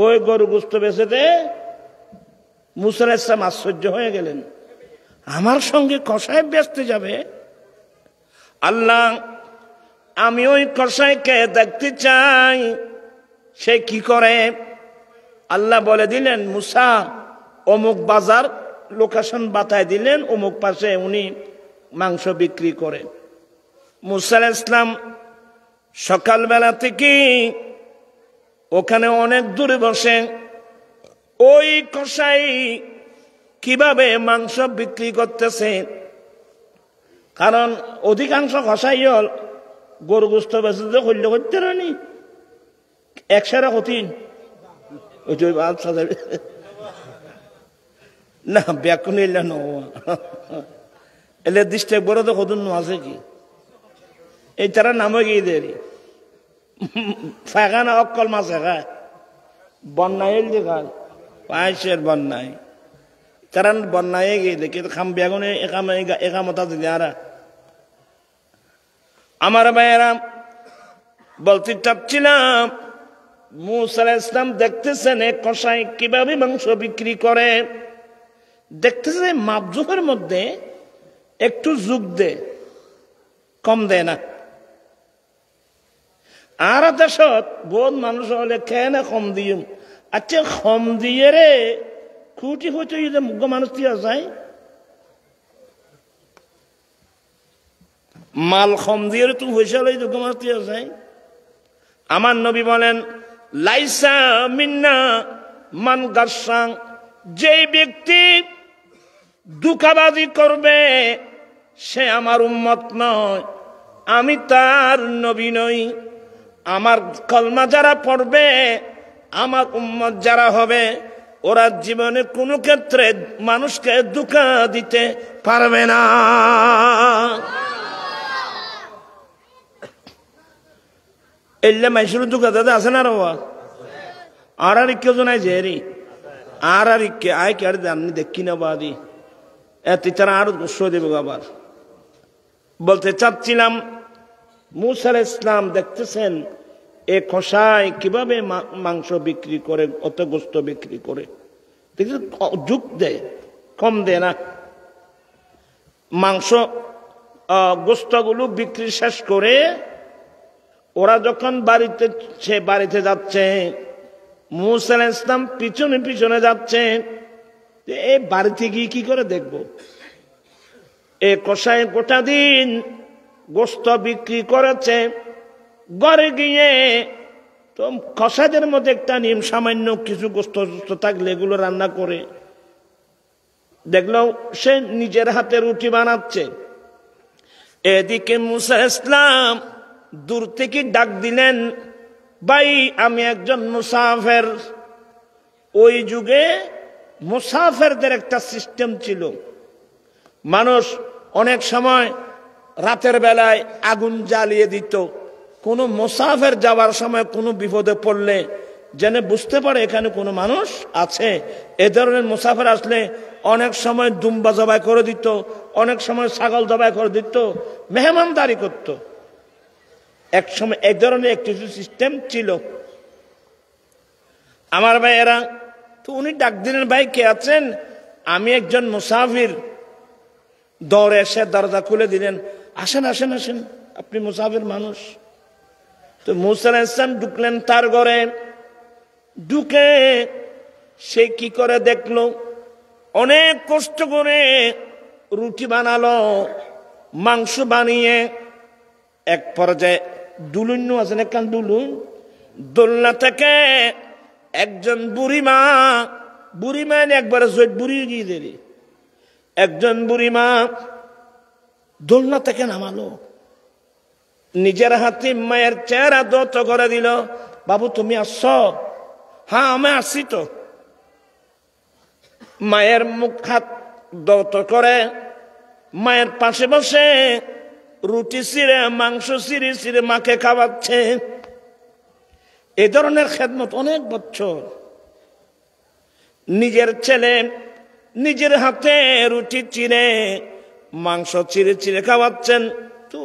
ওই গরু গোস্ত বেচেতে মুসা আলাইহিস সালাম আশ্চর্য হয়ে গেলেন, আমার সঙ্গে কসাই বেচতে যাবে? আল্লাহ, আমি ওই কসাইকে দেখতে চাই, সে কি করে? আল্লাহ বলে দিলেন, মুসা, অমুক বাজার লোকেশন বাতায় দিলেন, অমুক পাশে উনি মাংস বিক্রি করে। মুসা আলাইহিস সালাম সকালবেলা থেকে ওখানে অনেক দূরে বসে ওই কসাই কিভাবে মাংস বিক্রি করতেছে, কারণ অধিকাংশ কসাই হল গরু গোস্ত বেচতে হইলে করতে রানি একসারা হতি না ব্যাকুন এলে ন এলে দৃষ্টি বড় তো কদুন আছে কি এই তারা নামে গিয়ে দেরি ফাঁকা না অকল মাছ খায় বন্যায় যে খায় পায়েসের বন্যায় তারা বন্যায় গিয়ে দেখি খাম বেগুনে একামতা দিদি আরা আমার ভাইয়েরা বলতে চাচ্ছিলাম মুসা আলাইহিস সালাম দেখতেছেন এক কসাই কিভাবে মাংস বিক্রি করে, দেখতেছে মাপজুকের মধ্যে একটু যুগ দে, কম দেয় না। আর দেশত বহুত মানুষ হলে খেয়ে না কম দিয়ে, আচ্ছা কম দিয়ে রে খুঁটি হইতে মুগ্ধ মানুষ দিয়া যায়, মাল কম দিয়ে তুমি হয়েছে যোগ্য মানুষ দিয়া যায়। আমার নবী বলেন, লাইসা মিন্না মান গাসাং, যে ব্যক্তি দুঃখাবাজি করবে সে আমার উম্মত নয়, আমি তার নবী নই। আমার কলমা যারা পড়বে, আমার উম্মত যারা হবে, ওরা জীবনে কোনো ক্ষেত্রে মানুষকে দুঃখা দিতে পারবে না। এলে মাইসুর দুঃখা দাদা আছে না রবা আর কেউ নাই যে আর কে আয় কে আর জানি দেখি না বাদি এত তারা আরো গোস্ব দেবে আবার। বলতে চাচ্ছিলাম মুসা আলাইহিস সালাম দেখতেছেন এ কসাই কিভাবে মাংস বিক্রি করে, অত গোস্ত বিক্রি করে, দেখি যুগ দেয়, কম দেয় না। মাংস গোস্তগুলো বিক্রি শেষ করে ওরা যখন বাড়িতে যাচ্ছে, মূসা আলাইহিস সালাম পিছনে পিছনে যাচ্ছে। এই বাড়িতে গিয়ে কি করে দেখব? এ কসাই গোটা দিন গোস্ত বিক্রি করেছে, ঘরে গিয়ে তো কসাইদের মধ্যে একটা নিয়ম, সামান্য কিছু গোস্ত থাকলে এগুলো রান্না করে দেখলো সে নিজের হাতে রুটি বানাচ্ছে। এদিকে মূসা ইসলাম দূর থেকে ডাক দিলেন, ভাই আমি একজন মুসাফির। ওই যুগে মুসাফিরদের একটা সিস্টেম ছিল, মানুষ অনেক সময় রাতের বেলায় আগুন জ্বালিয়ে দিত। কোনো মুসাফির যাওয়ার সময় কোনো বিপদে পড়লে যেন বুঝতে পারে এখানে কোনো মানুষ আছে। এ ধরনের মুসাফির আসলে অনেক সময় দুম্বা জবাই করে দিত, অনেক সময় ছাগল জবাই করে দিত, মেহমানদারি করত। এক সময় এক ধরনের একটি সিস্টেম ছিল। আমার ভাইয়েরা, তো উনি ডাক দিলেন, ভাই কে আছেন? আমি একজন মুসাফির। দৌড়ে এসে দরজা খুলে দিলেন, আসেন আসেন আসেন, আপনি মুসাফির মানুষ। তো মূসা আলাইহিস সালাম ঢুকলেন তার ঘরে। ঢুকে সে কি করে দেখলো, অনেক কষ্ট করে রুটি বানালো, মাংস বানিয়ে এক পর্যায়ে দুলুন আছে না, কান দুলুন, দোলনা থেকে একজন বুড়িমা একবারে জৈট বুড়ি গিয়ে দেরি, একজন বুড়িমা দোলনা থেকে নামালো, নিজের হাতে মায়ের চেহারা দত করে দিল। বাবু তুমি আসছ? হ্যাঁ আমি আসছি তো। মায়ের মুখ হাত দত করে মায়ের পাশে বসে রুটি ছিঁড়ে মাংস ছিঁড়ে মাকে খাওয়াচ্ছে। এ ধরনের খেদমত অনেক বছর। নিজের ছেলে নিজের হাতে রুটি চিড়ে মাংস চিড়ে খাওয়াচ্ছেন। তো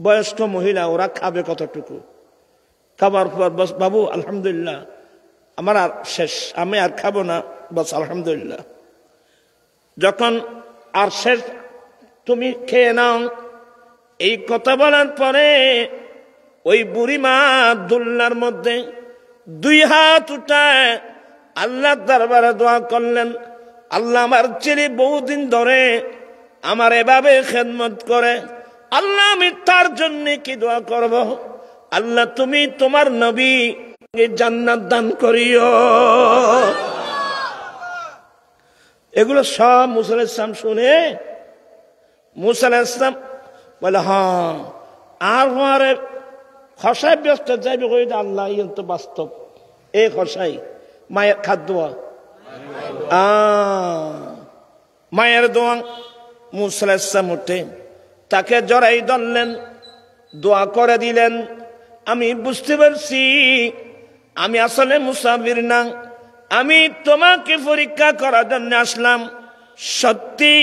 বয়স্ক মহিলা, ওরা খাবে কতটুকু? খাবার পর বস, বাবু আলহামদুলিল্লাহ আমার আর শেষ, আমি আর খাবো না, বস আলহামদুলিল্লাহ। যখন আর শেষ, তুমি খেয়ে নাও। এই কথা বলার পরে ওই বুড়িমা দোলনার মধ্যে দুই হাত উঠায় আল্লাহর দরবারে দোয়া করলেন, আল্লাহ আমার ছেলে বহুদিন ধরে আমার এভাবে খেদমত করে, আল্লাহ আমি তার জন্য কি দোয়া করব? আল্লাহ তুমি তোমার নবী জান্নাত দান করিও। এগুলো সব মূসা আলাইহিস সালাম শুনে মূসা আলাইহিস সালাম বলে, হ্যাঁ আর হরে খসাই ব্যস্ত যাইবে কই, আল্লাহ ইন তো বাস্তব। এই খসাই মায়ের খাদ্য, মায়ের দোয়া। মূসা আলাইহিস সালাম উঠে তাকে জড়াই ধরলেন, দোয়া করে দিলেন, আমি বুঝতে পারছি আমি আসলে মুসাফির না, আমি তোমাকে পরীক্ষা করার জন্য আসলাম। সত্যি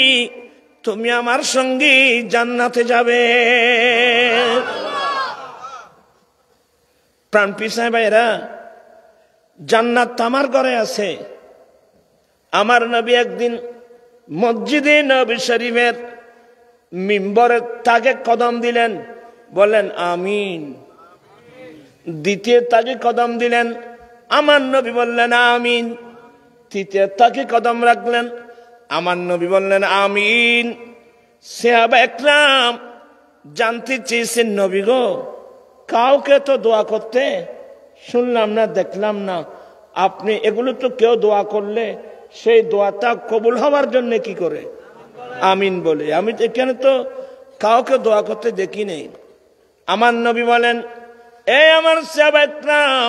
তুমি আমার সঙ্গে জান্নাতে যাবে। প্রাণ পিসায় ভাইরা, জান্নাত আমার ঘরে আছে। আমার নবী একদিন মসজিদে নবী শরীফের মিম্বরে তাকে কদম দিলেন, বলেন আমিন। দ্বিতীয় তাকে কদম দিলেন, আমার নবী বললেন আমিন। তৃতীয় তাকে কদম রাখলেন, আমার নবী বললেন আমিন। সাহাবা একরাম জানতে চেয়েছেন, নবী গো কাউকে তো দোয়া করতে শুনলাম না, দেখলাম না, আপনি এগুলো তো কেউ দোয়া করলে সেই দোয়াটা কবুল হওয়ার জন্য কি করে? আমিন বলে। আমি এখানে তো কাউকে দোয়া করতে দেখি নেই। আমার নবী বলেন, এই আমার সাহাবা একরাম,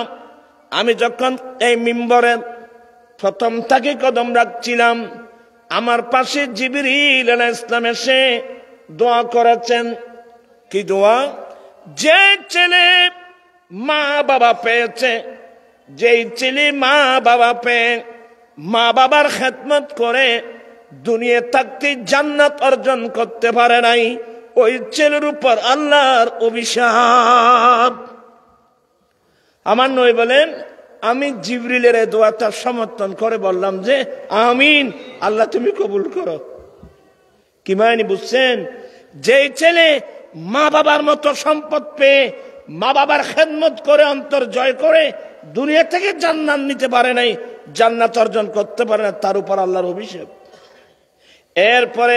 আমি যখন এই মিম্বরে প্রথম থেকে কদম রাখছিলাম, আমার পাশে জিবরিল আলাইহিস সালাম এসে দোয়া করেছেন। কি দোয়া? যে ছেলে মা বাবা পেয়েছে, যেই ছেলে মা বাবা পেয়ে মা বাবার খেদমত করে দুনিয়া থাকতে জান্নাত অর্জন করতে পারে নাই, ওই ছেলের উপর আল্লাহর অভিশাপ। আমার নবী বলেন, আমি জিবরিলের এই দোয়াটা সমর্থন করে বললাম যে আমিন, আল্লাহ তুমি কবুল করো। কি মানে বুঝছেন? যেই ছেলে মা বাবার মতো সম্পদ পেয়ে মা বাবার খেদমত করে অন্তর জয় করে দুনিয়া থেকে জান্নাত নিতে পারে নাই, জান্নাত অর্জন করতে পারে না, তার উপর আল্লাহর অভিশাপ। এরপরে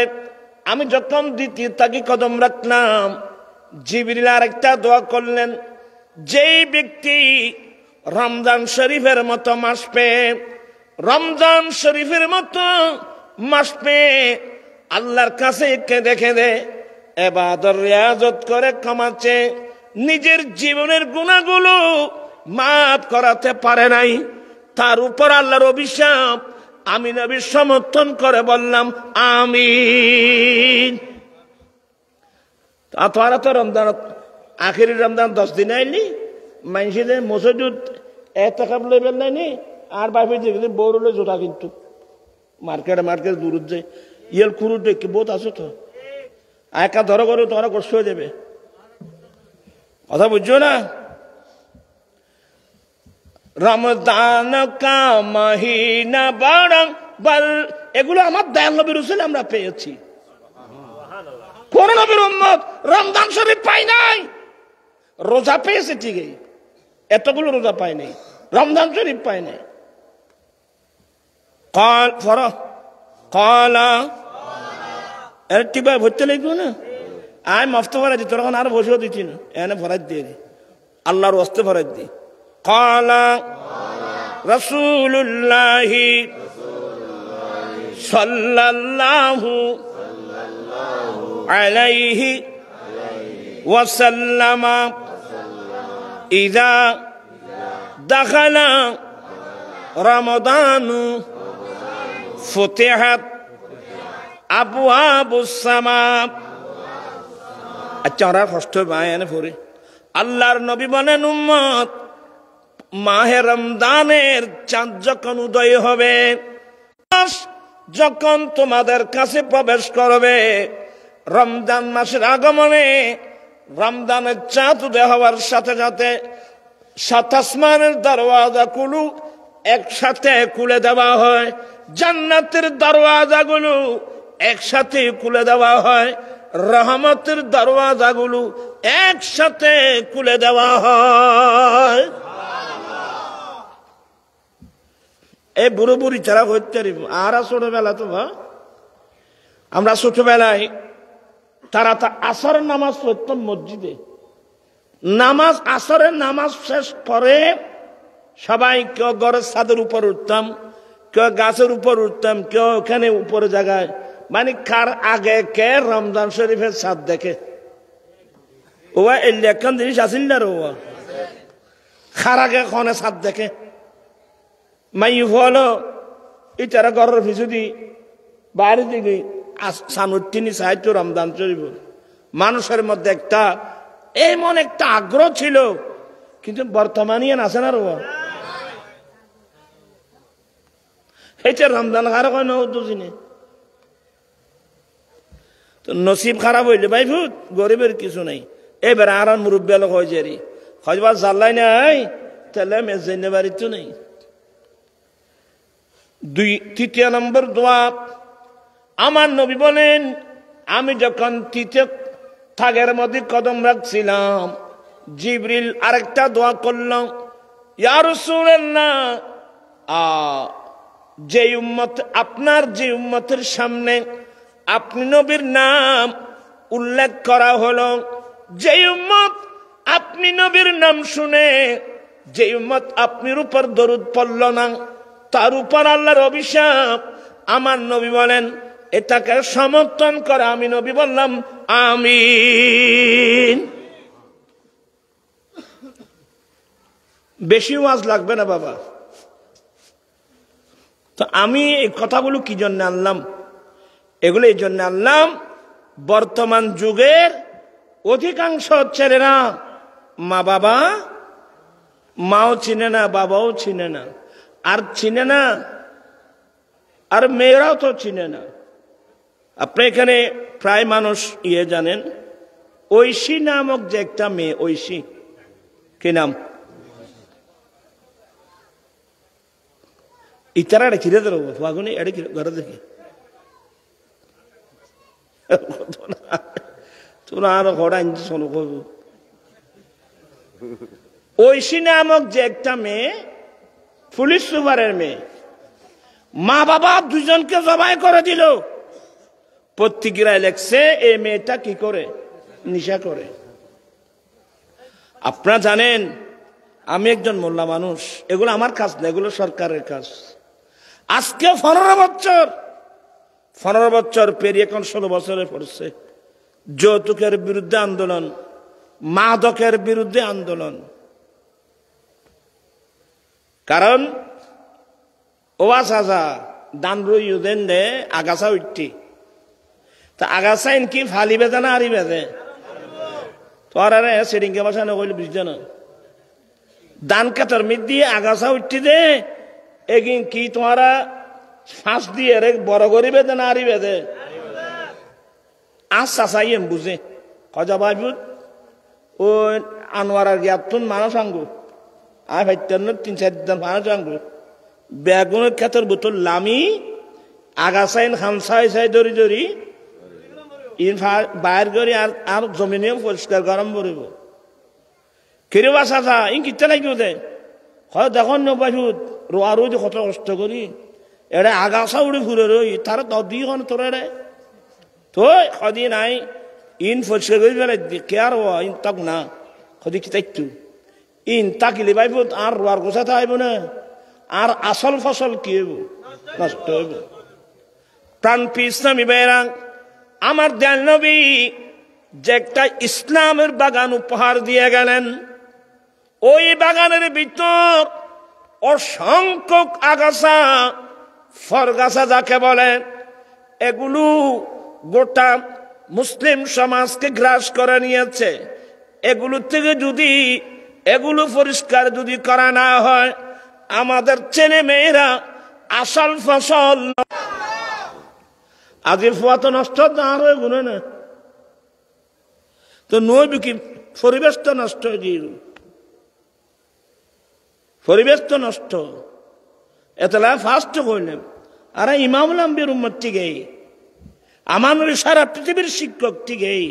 আমি যখন দ্বিতীয় তাকে কদম রাখলাম, জিবরিল আরেকটা দোয়া করলেন, যেই ব্যক্তি রমজান শরীফের মতো মাস পেয়ে, রমজান শরীফের মতো মাস পেয়ে আল্লাহর কাছে কেঁদে কেঁদে ইবাদত রিয়াজত করে কামাচ্ছে, নিজের জীবনের গুনাহগুলো মাফ করাতে পারে নাই, তার উপর আল্লাহর অভিশাপ। আমি নবী সমর্থন করে বললাম আমিন। তোরা তো রমজান আখেরি রমজান 10 দিন আইলি, মানুষের মসজিদ এত কাপ লেবেল নাইনি, আর বাপে দেখলে বৌরলে জোটা কিন্তু মার্কেট দূর যায় ইয়েল কুরু দেখি বহুত আছে তো একা ধরো করে তোরা কষ্ট হয়ে যাবে, কথা বুঝছো না? রমজান কা মহিনা বারং বল, এগুলো আমার দয়াল নবীর রসুল আমরা পেয়েছি। কোন নবীর উম্মত রমজান শরীফ পাই নাই? রোজা পেয়েছে ঠিকই, এতগুলো রোজা পাই নাই, রমজান শরীফ পাই নাই। কলা টিপা ভরতে লাগবে না, আয় মফত ভরাই দি, তোর এখন আর বসেও দিচ্ছি না, এনে ভরাই দিয়ে দি, আল্লাহর ওয়াস্তে ভরাই দি। কলা রাসূলুল্লাহি সাল্লাল্লাহু আলাইহি ওয়াসাল্লাম ইযা দাখালা রমাদানু ফুতিহাত আবওয়াবুস সামা। আচ্ছা ওরা কষ্ট পায় এনে পড়ে, আল্লাহর নবী বলেন উম্মত, মাহে রমজানের চাঁদ যখন উদয় হবে, যখন তোমাদের কাছে প্রবেশ করবে, রমজান মাসের আগমনে রমজানের চাঁদ উদয় হওয়ার সাথে সাথে সাত আসমানের দরওয়াজাগুলো একসাথে খুলে দেওয়া হয়, জান্নাতের দরওয়াজাগুলো একসাথে খুলে দেওয়া হয়, রহমতের দরওয়াজাগুলো একসাথে খুলে দেওয়া হয়। এই বুড়ো বুড়ি ছাড়া হইতে পারিব আর ছোটবেলা তো আমরা ছোটবেলায় তারা আসরের নামাজ পড়তাম মসজিদে, নামাজ আসরের নামাজ শেষ করে সবাই কেউ ঘরের ছাদের উপর উঠতাম, কেউ গাছের উপর উঠতাম, কেউ ওখানে উপরে জায়গায়, মানে কার আগে কে রমজান শরীফের ছাদ দেখে। ওয়া এই লেখান জিনিস আসিল না রে, ওয়া কার আগে কনে ছাদ দেখে। মাই হলো ইটারা ঘরের পিছু দি বাইরে দিকে সানুটিনি সাহিত্য রমজান শরীফ, মানুষের মধ্যে একটা এমন একটা আগ্রহ ছিল, কিন্তু বর্তমানে আছে না রোয়া। এটা রমজান খারাপ হয় না দুদিনে তো নসিব খারাপ হইলে ভাই ভূত গরিবের কিছু নাই। এবার আর মুরব্বী লোক হয়ে যারি হজবার জাল্লাই নাই, তাহলে মেজে বাড়ি তো নেই। তৃতীয় নম্বর দোয়া, আমার নবী বলেন, আমি যখন তৃতীয় থাগের মধ্যে কদম রাখছিলাম, জিবরিল আরেকটা দোয়া করলাম, ইয়া রাসূলুল্লাহ, যে উম্মত আপনার যে উম্মতের সামনে আপনি নবীর নাম উল্লেখ করা হলো, যে উম্মত আপনি নবীর নাম শুনে যে উম্মত আপনার উপর দরুদ পড়ল না, তার উপর আল্লাহর অভিশাপ। আমার নবী বলেন এটাকে সমর্থন করে আমি নবী বললাম আমিন। বেশি ওয়াজ লাগবে না বাবা। তো আমি এই কথাগুলো কি জন্য আনলাম? এগুলো এই জন্য আনলাম, বর্তমান যুগের অধিকাংশ ছেলেরা মা বাবা, মাও চিনে না, বাবাও চিনে না, আর চিনে না, আর মেয়েরাও তো চিনে না। আপনি এখানে প্রায় মানুষ জানেন, ঐশী নামক যে একটা মেয়ে, ঐশী কি নাম, ইতারা এটা খিরে দেবো ফাগুনে এটা ঘরে দেখি তোরা আরো ঘোড়া আনছি শোনো, ঐশী নামক যে একটা মেয়ে, পুলিশ সুপারের মেয়ে, মা বাবা দুজনকে জবাই করে দিল। পত্রিকায় লেখছে এই মেয়েটা কি করে, নেশা করে। আপনারা জানেন আমি একজন মোল্লা মানুষ, এগুলো আমার কাজ না, এগুলো সরকারের কাজ। আজকে 15 বছর পেরিয়ে এখন 16 বছরে পড়ছে। যৌতুকের বিরুদ্ধে আন্দোলন, মাদকের বিরুদ্ধে আন্দোলন। কারণ ওয়া সাজা দান রুইদেন দে আগাছা উঠতি, তা আগাছা কি ফালি বেজে না আরি বেজে তোরা রে সেডিংকে বসানো কইলে বুঝতে না। দান কাতর মিট দিয়ে আগাছা উঠতি দে এগিন কি তোমারা ফাঁস দিয়ে রে বড় করি বেজে না আরি বেজে আস চাচাই এম বুঝে খজা বাবুত ও আনোয়ারার জ্ঞাতুন মানুষ আঙ্গু আর ভাইটান্ন 3-4 জন মানুষ আঙ্গু বেগুনের ক্ষেতের বোতল লামি আগাছাইন খামসাই সাই ধরি ধরি ইন বাইর করি আর জমিনে পরিষ্কার গরম পড়িব। কিরে বাসা থা ইন কিতে লাগিব দে হয় দেখুন নবাসুত রোয়া রোজ কত কষ্ট করি এড়ে আগাছা উড়ে ঘুরে রই তার দি হন তোরে রে তো সদি নাই ইন পরিষ্কার করি বেড়াই দি কে আর ইন তাক না সদি কিতাইতু ইন তাকিলে বাইব আর রোয়ার গোছা থাকব না আর আসল ফসল কি হইব, নষ্ট হইব। প্রাণপি ইসলামী বেরাং আমার দয়াল নবী যে একটা ইসলামের বাগান উপহার দিয়ে গেলেন, ওই বাগানের ভিতর অসংখ্য আগাছা ফরগাছা যাকে বলে, এগুলো গোটা মুসলিম সমাজকে গ্রাস করে নিয়েছে। এগুলো থেকে যদি এগুলো পরিষ্কার যদি করা না হয় আমাদের ছেলে মেয়েরা আসল ফসল আজকে ফুয়া তো নষ্ট না হয়ে গুনে না তো নই কি পরিবেশ তো নষ্ট হয়ে গিয়ে পরিবেশ তো নষ্ট এতলা ফার্স্ট করলাম। আর ইমামুল আম্বির উম্মত ঠিকই, আমার নবী সারা পৃথিবীর শিক্ষক ঠিকই,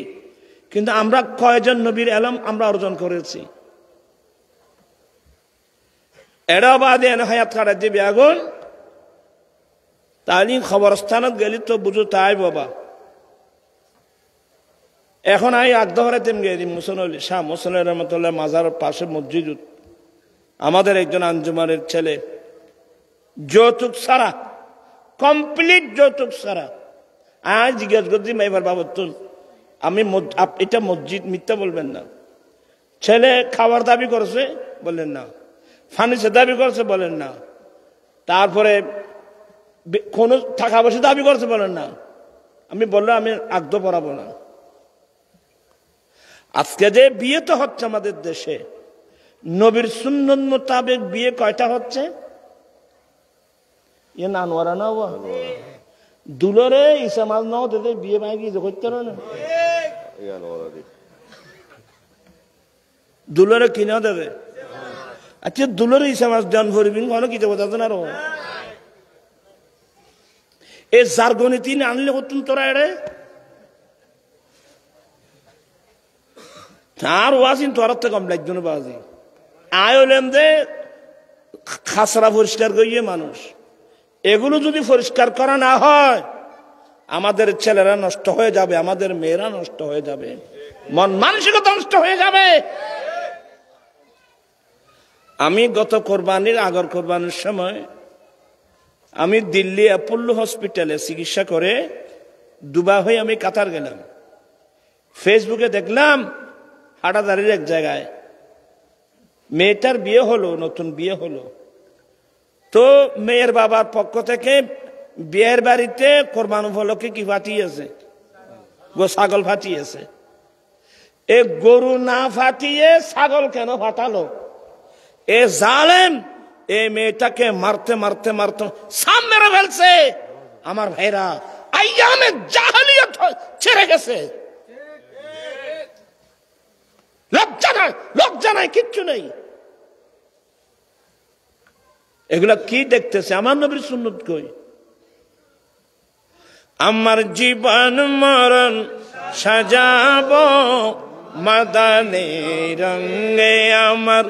কিন্তু আমরা কয়জন নবীর এলম আমরা অর্জন করেছি? এরা বাদে হায়াত কাটা দিবি আগুন তাহলে খবরস্থানত গেলি তো বুঝো তাই বাবা। এখন আমি আগদহরাতেম গেছি মুসলি শাহ মুসলি রহমতুল্লাহ মাজার পাশে মসজিদ, আমাদের একজন আঞ্জুমানের ছেলে যৌতুক ছাড়া, কমপ্লিট যৌতুক ছাড়া। আজ জিজ্ঞাসা করছি এবার বাবতুন আমি এটা মসজিদ, মিথ্যা বলবেন না। ছেলে খাবার দাবি করছে বললেন না, ফার্নিচার দাবি করছে বলেন না, তারপরে কোন টাকা পয়সা দাবি করছে বলেন না। আমি বললাম আমি আগদ পড়াবো না। আজকে যে বিয়ে তো হচ্ছে আমাদের দেশে, নবীর সুন্নত মোতাবেক বিয়ে কয়টা হচ্ছে? ইয়ে নানোয়ারা না দুলরে ইসা মাছ নাও দিতে বিয়ে ভাঙি করতে না, দুলরে কিনা দেবে। আচ্ছা দুলরে ইসা মাছ দান ভরবিন কোনো কিছু কথা না রো এ জার্গনীতি আনলে হতুন তোরা এড়ে তার ওয়াজিন তোর থেকে কম লাগতো না বাজি আয়োলেন দে খাসরা পরিষ্কার করিয়ে মানুষ। এগুলো যদি পরিষ্কার করা না হয় আমাদের ছেলেরা নষ্ট হয়ে যাবে, আমাদের মেয়েরা নষ্ট হয়ে যাবে, মন মানসিকতা নষ্ট হয়ে যাবে। আমি গত কোরবানির আগর কোরবানির সময় আমি দিল্লি অ্যাপোলো হসপিটালে চিকিৎসা করে দুবা হয়ে আমি কাতার গেলাম। ফেসবুকে দেখলাম হাটাদারির এক জায়গায় মেয়েটার বিয়ে হলো, নতুন বিয়ে হলো। তো মেয়ের বাবার পক্ষ থেকে বিয়ের বাড়িতে কোরবান উপলক্ষে কি ফাটিয়েছে, ছাগল ফাটিয়েছে। এ গরু না ফাটিয়ে ছাগল কেন ফাটালো? এ জালেম এ মেয়েটাকে মারতে মারতে মারতে সাম মেরে ফেলছে। আমার ভাইরা আইয়ামে জাহেলিয়ত ছেড়ে গেছে, লজ্জা নাই কিচ্ছু নেই। এগুলা কি দেখতেছে? আমার নবীর সুন্নত কই? আমার জীবন মরণ সাজাবো মাদানী রঙে আমার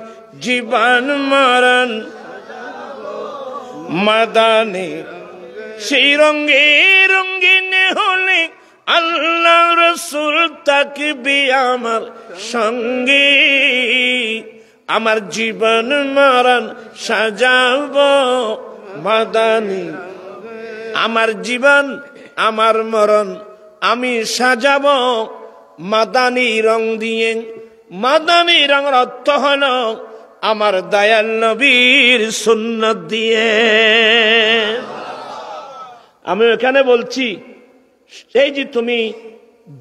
জীবন মরণ মাদানী সেই রঙে রঙিন হলে আল্লাহ রসুল থাকবে আমার সঙ্গে আমার জীবন মরণ সাজাবো মাদানী আমার জীবন আমার মরণ আমি সাজাবো মাদানী রং দিয়ে মাদানী রঙের অর্থ হলো আমার দয়াল নবীর সুন্নাত দিয়ে আমি এখানে বলছি এই যে তুমি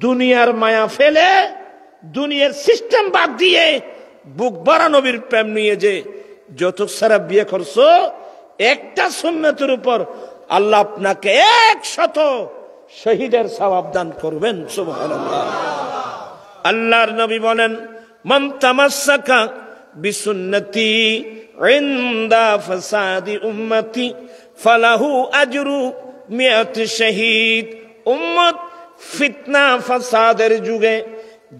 দুনিয়ার মায়া ফেলে দুনিয়ার সিস্টেম বাদ দিয়ে বুক ভরা নবীর প্রেম নিয়ে যে যৌতুক ছাড়া বিয়ে করছো একটা সুন্নতের উপর আল্লাহ আপনাকে 100 শহীদের সওয়াব দান করবেন সুবহানাল্লাহ আল্লাহর নবী বলেন মান তামাসসাকা বিসুন্নতি ইনদা ফাসাদি উম্মতি ফালাহু আজরু 100 শহীদ উম্মত ফিতনা ফাসাদের যুগে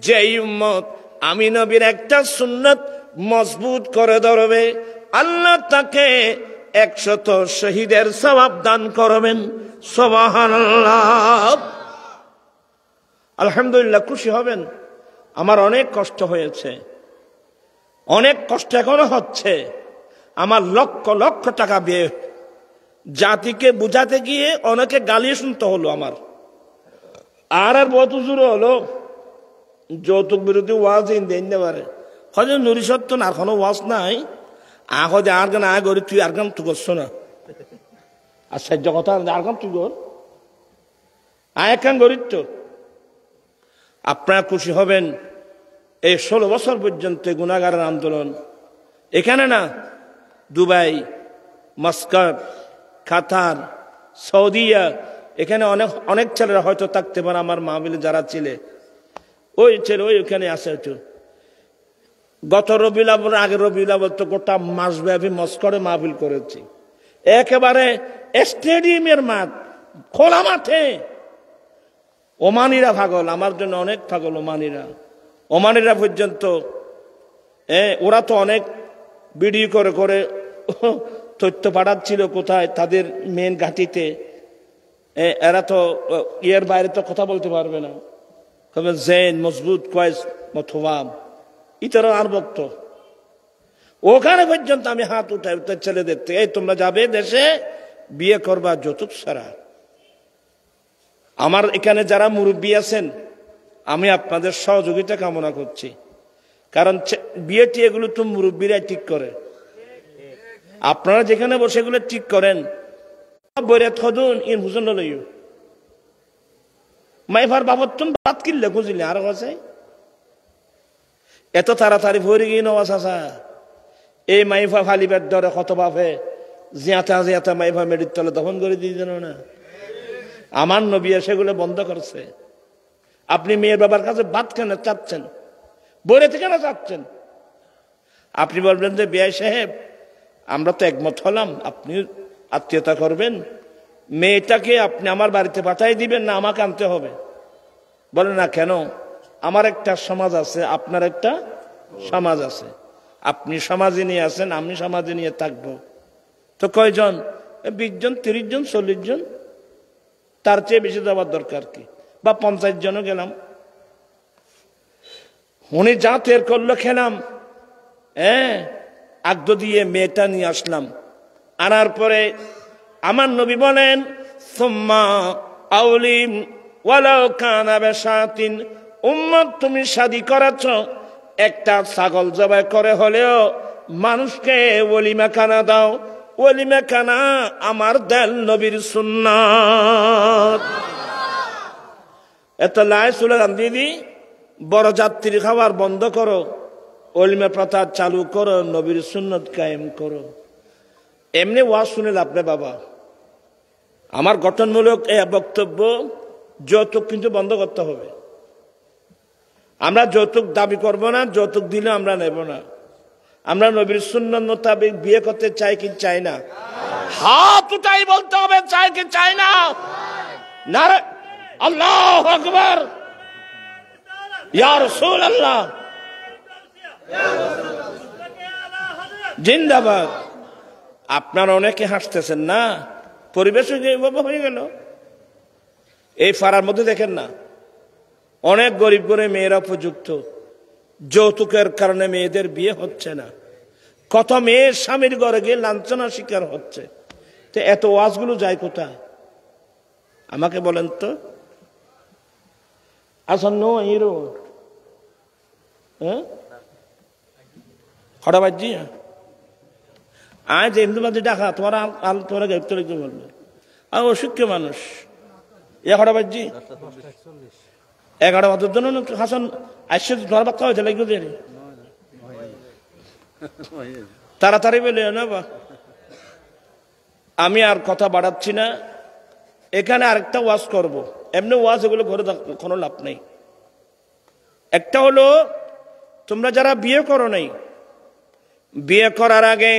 যে উম্মত আমি নবীর একটা সুন্নাত মজবুত করে ধরবে আল্লাহ তাকে 100 শহীদের সওয়াব দান করবেন সুবহানাল্লাহ আলহামদুলিল্লাহ খুশি হবেন আমার অনেক কষ্ট হয়েছে অনেক কষ্ট এখনো হচ্ছে আমার লক্ষ লক্ষ টাকা ব্যয় জাতিকে বুঝাতে গিয়ে অনেকে গালি শুনতে হলো আমার আর বহুত জোরে হলো যৌতুক বিরোধী ওয়াজ দেন পারে হয়তো নুরি সত্য না কোনো ওয়াজ নাই আগে আর গান আগে করি তুই আর গান তুই করছো না আর সাহায্য কথা আর গান তুই কর এক গান করি তো আপনারা খুশি হবেন এই 16 বছর পর্যন্ত গুনাহগারের আন্দোলন এখানে না দুবাই মাস্কাট কাতার সৌদিয়া এখানে অনেক অনেক ছেলেরা হয়তো থাকতে পারে আমার মাহফিলে যারা ছিলে ওই ছেলে ওইখানে আসে একটু গত রবিউল আউয়াল আগের রবিউল আউয়াল তো গোটা মাসব্যাপী মস্করে মাহফিল করেছি একেবারে স্টেডিয়ামের মাঠ খোলা মাঠে ওমানিরা পাগল আমার জন্য অনেক পাগল ওমানিরা পর্যন্ত ওরা তো অনেক ভিডিও করে করে তথ্য পাঠাচ্ছিল কোথায় তাদের মেন ঘাঁটিতে এরা তো এর বাইরে তো কথা বলতে পারবে না তবে জেন মজবুত কয়েস মথবাম ইতারা আর বক্ত ওখানে পর্যন্ত আমি হাত উঠাই ছেলেদের থেকে এই তোমরা যাবে দেশে বিয়ে করবা যৌতুক ছাড়া আমার এখানে যারা মুরব্বী আছেন আমি আপনাদের সহযোগিতা কামনা করছি কারণ বিয়েটি এগুলো তো মুরব্বীরাই ঠিক করে আপনারা যেখানে বসে এগুলো ঠিক করেন বইরে থদুন ইন হুজুন লইও মাইফার বাবদ তুমি বাদ কিনলে খুঁজিলে আর আছে এত তাড়াতাড়ি ভরে গিয়ে নওয়াজ আসা এই মাইফা ফালিবার দরে কত বাপে জিয়াতা জিয়াতা মাইফা মেডির তলে দফন করে দিয়ে দিল না আমার নবী সেগুলো বন্ধ করছে আপনি মেয়ের বাবার কাছে বাদ কেন চাচ্ছেন বইরেতে কেন চাচ্ছেন আপনি বলবেন যে বিআই সাহেব আমরা তো একমত হলাম আপনি আত্মীয়তা করবেন মেয়েটাকে আপনি আমার বাড়িতে পাঠাই দিবেন না আমাকে আনতে হবে বলেন না কেন আমার একটা সমাজ আছে আপনার একটা সমাজ আছে আপনি সমাজে নিয়ে আছেন আমি সমাজে নিয়ে থাকবো তো কয়জন 20 জন 30 জন 40 জন তার চেয়ে বেশি যাওয়ার দরকার কি বা 50 জনও গেলাম উনি যা তের করলো খেলাম আগ্দ দিয়ে মেয়েটা নিয়ে আসলাম আনার পরে আমার নবী বলেন সুম্মা আউলিম ওয়ালাউ কানা বিশাতিন উম্মত তুমি শাদী করাচ্ছ একটা ছাগল জবাই করে হলেও মানুষকে ওলিমা খানা দাও ওলিমা খানা আমার দেল নবীর সুন্নাত এত লাই স্লোগান দিদি বড় যাত্রী খাবার বন্ধ করো ওলিমা প্রথা চালু করো নবীর সুন্নত কায়েম করো এমনি ওয়াজ শুনে লাভ নেই বাবা আমার গঠনমূলক এই বক্তব্য যৌতুক কিন্তু বন্ধ করতে হবে আমরা যৌতুক দাবি করব না যৌতুক দিলে আমরা নেব না আমরা নবীর সুন্নাত মোতাবেক বিয়ে করতে চাই কি চাই না হাত উঠাই বলতে হবে চাই কি চাই না নারে আল্লাহু আকবার ইয়া রাসূলুল্লাহ জিন্দাবাদ। আপনারা অনেকে হাসতেছেন না, পরিবেশ এইভাবে হয়ে গেল। এই ফারার মধ্যে দেখেন না, অনেক গরিব গরিব মেয়েরা উপযুক্ত, যৌতুকের কারণে মেয়েদের বিয়ে হচ্ছে না। কত মেয়ে স্বামীর ঘরে গিয়ে লাঞ্ছনার শিকার হচ্ছে। তো এত ওয়াজগুলো যায় কোথায় আমাকে বলেন তো? আসন্ন হিরো হঠাৎ বাজি আজ এমনিবাদী ডাকা তোমার তোমরা গ্রেপ্তার বলবে। আর অসুখ্য মানুষ এ হঠাৎ বাজি 11 বাজের জন্য হাসান আসছে, তোমার বাচ্চা হয়েছে লাগবে দেরি তাড়াতাড়ি বলে না বা। আমি আর কথা বাড়াচ্ছি না, এখানে আরেকটা ওয়াজ করব। এমনি ওয়াজ এগুলো করে কোনো লাভ নেই। একটা হলো, তোমরা যারা বিয়ে করো নাই, বিয়ে করার আগে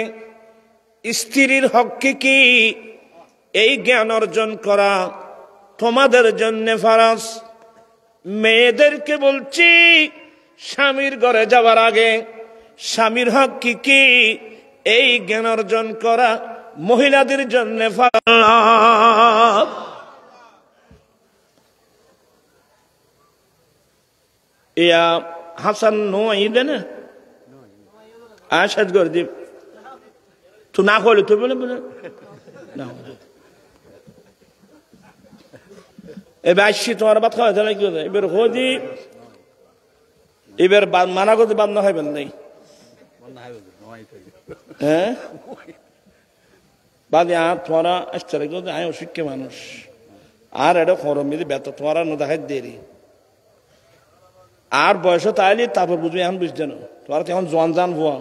স্ত্রীর হক কি এই জ্ঞান অর্জন করা তোমাদের জন্য ফরজ। মেয়েদেরকে বলছি, স্বামীর ঘরে যাওয়ার আগে স্বামীর হক কি এই জ্ঞান অর্জন করা মহিলাদের জন্য ফরজ। ইয়া হাসান নো আইলে না আশাদ করে দিব তো না করলে তো বলে বলে না। এবার আসছি তোমার বাদ খাওয়া যায় কি এবার হদি এবার মানা করতে বাদ হইবেন নাই। হ্যাঁ বাদে আর তোমারা আসতে লাগবে আয় অসুখ্য মানুষ আর এটা খরম মিলে বেত তোমারা ন দেখাই দেরি আর বয়স তাইলে তারপর বুঝবে। এখন বুঝছে না তোমার এখন জোয়ান জান ভুয়া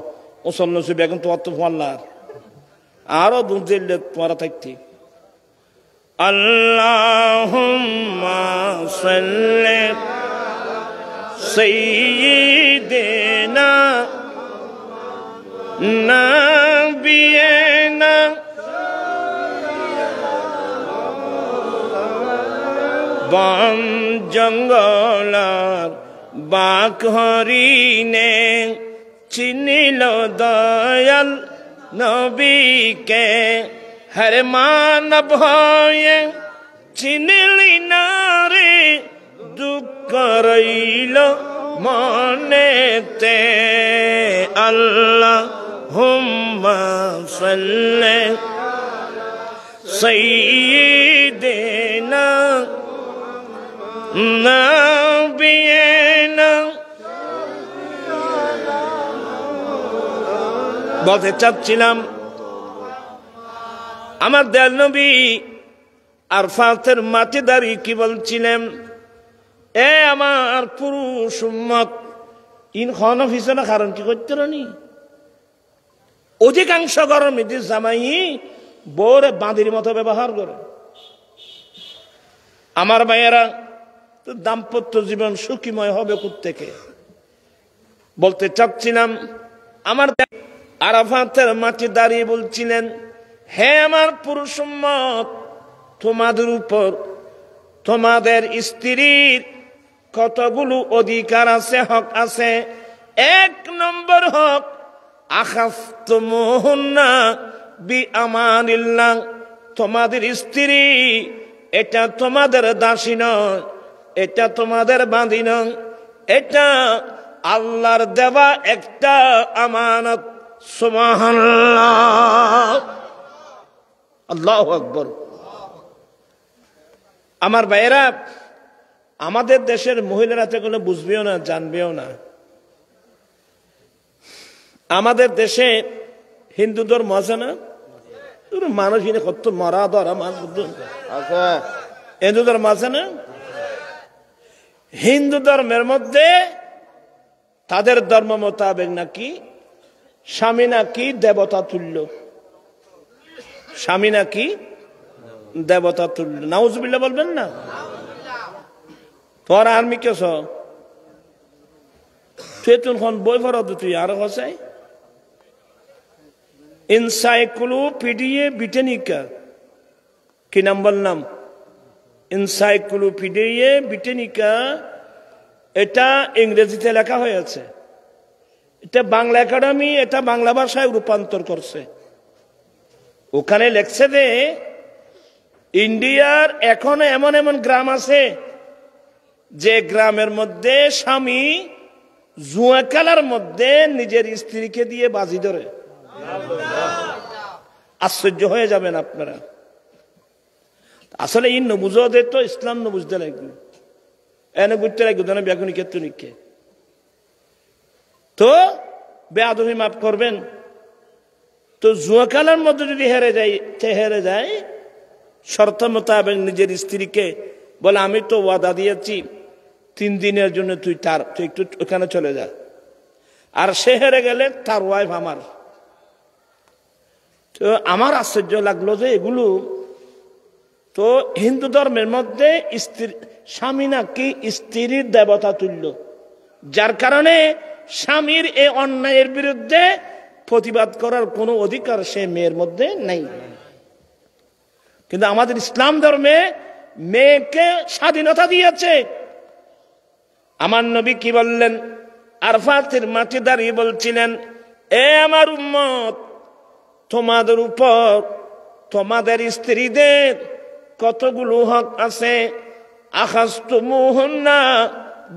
ও সন্ন্যাসী বেগুন তোমার তো ভুয়াল্লার আরো দুধ দিলে তোমারা থাকতি। আল্লাহুম্মা সাল্লি সাইয়্যিদিনা নাবিয়িনা বন জঙ্গলার বাক হরিণে চিনিল দয়াল নবীকে হর মানব হয়ে চিনিলি না রে দুঃখ রইল মনেতে। আল্লাহুম্মা সাল্লি সাইয়্যিদিনা নাবিয়িনা। বলতে চাচ্ছিলাম আমার দয়াল নবী আরফাতের মাটি দাঁড়িয়ে কি বলছিলেন, এ আমার পুরুষ উম্মত ইন খন অফিসে না কারণ কি করতে রানি অধিকাংশ গরম এটি জামাই বউরে বাঁধির মতো ব্যবহার করে। আমার ভাইয়েরা তো দাম্পত্য জীবন সুখীময় হবে কোত্থেকে? বলতে চাচ্ছিলাম আমার আরাফাতের মাটি দাঁড়িয়ে বলছিলেন, হে আমার পুরুষ উম্মত, তোমাদের উপর তোমাদের স্ত্রীর কতগুলো অধিকার আছে, হক আছে। 1 নম্বর হক আখাফতুমুহুন্না বিআমানিল্লাহ, তোমাদের স্ত্রী এটা তোমাদের দাসী নয়, এটা তোমাদের বাঁধি নয়, এটা আল্লাহর দেওয়া একটা আমানত। সুবহানাল্লাহ, আল্লাহু আকবার। আমার ভাইয়েরা, আমাদের দেশের মহিলারা তো এগুলো বুঝবেও না, জানবেও না। আমাদের দেশে হিন্দু ধর্ম আছে না, মানুষ কত মরা ধরা মানুষ হিন্দু ধর্ম আছে না। হিন্দু ধর্মের মধ্যে তাদের ধর্ম মোতাবেক নাকি স্বামী নাকি দেবতা তুল্য, স্বামী নাকি দেবতা তুল্য। নাউজুবিল্লাহ বলবেন না? তোর আর্মি কেছ তুই তুন বই ফরত তুই আরো হসাই এনসাইক্লোপিডিয়া ব্রিটানিকা, কি নাম বললাম? এনসাইক্লোপিডিয়া ব্রিটানিকা এটা ইংরেজিতে লেখা হয়েছে, এটা বাংলা একাডেমি এটা বাংলা ভাষায় রূপান্তর করছে। ওখানে লেখছে যে ইন্ডিয়ার এখনো এমন এমন গ্রাম আছে যে গ্রামের মধ্যে স্বামী জুয়া খেলার মধ্যে নিজের স্ত্রীকে দিয়ে বাজি ধরে। আশ্চর্য হয়ে যাবেন আপনারা। আসলে ইন নবুঝে তো ইসলাম নবুঝতে লাগবে, এনে বুঝতে লাগবে না বেগুনি ক্ষেত্রে। তো বেয়াদবি মাফ করবেন, তো জুয়া খেলার মধ্যে যদি হেরে যায় শর্ত মোতাবেক নিজের স্ত্রীকে বলে আমি তো ওয়াদা দিয়েছি 3 দিনের জন্য তুই একটু ওখানে চলে যা, আর সে হেরে গেলে তার ওয়াইফ আমার। তো আমার আশ্চর্য লাগলো যে এগুলো তো হিন্দু ধর্মের মধ্যে স্বামী নাকি স্ত্রীর দেবতা তুল্য, যার কারণে স্বামীর এই অন্যায়ের বিরুদ্ধে প্রতিবাদ করার কোনো অধিকার সে মেয়ের মধ্যে নেই। কিন্তু আমাদের ইসলাম ধর্মে মেয়েকে স্বাধীনতা দিয়েছে। আমার নবী কি বললেন? আরফাতের মাটি দাঁড়িয়ে বলছিলেন, এ আমার উম্মত, তোমাদের উপর তোমাদের স্ত্রীদের কতগুলো হক আছে। আখাযতুমুহুন্না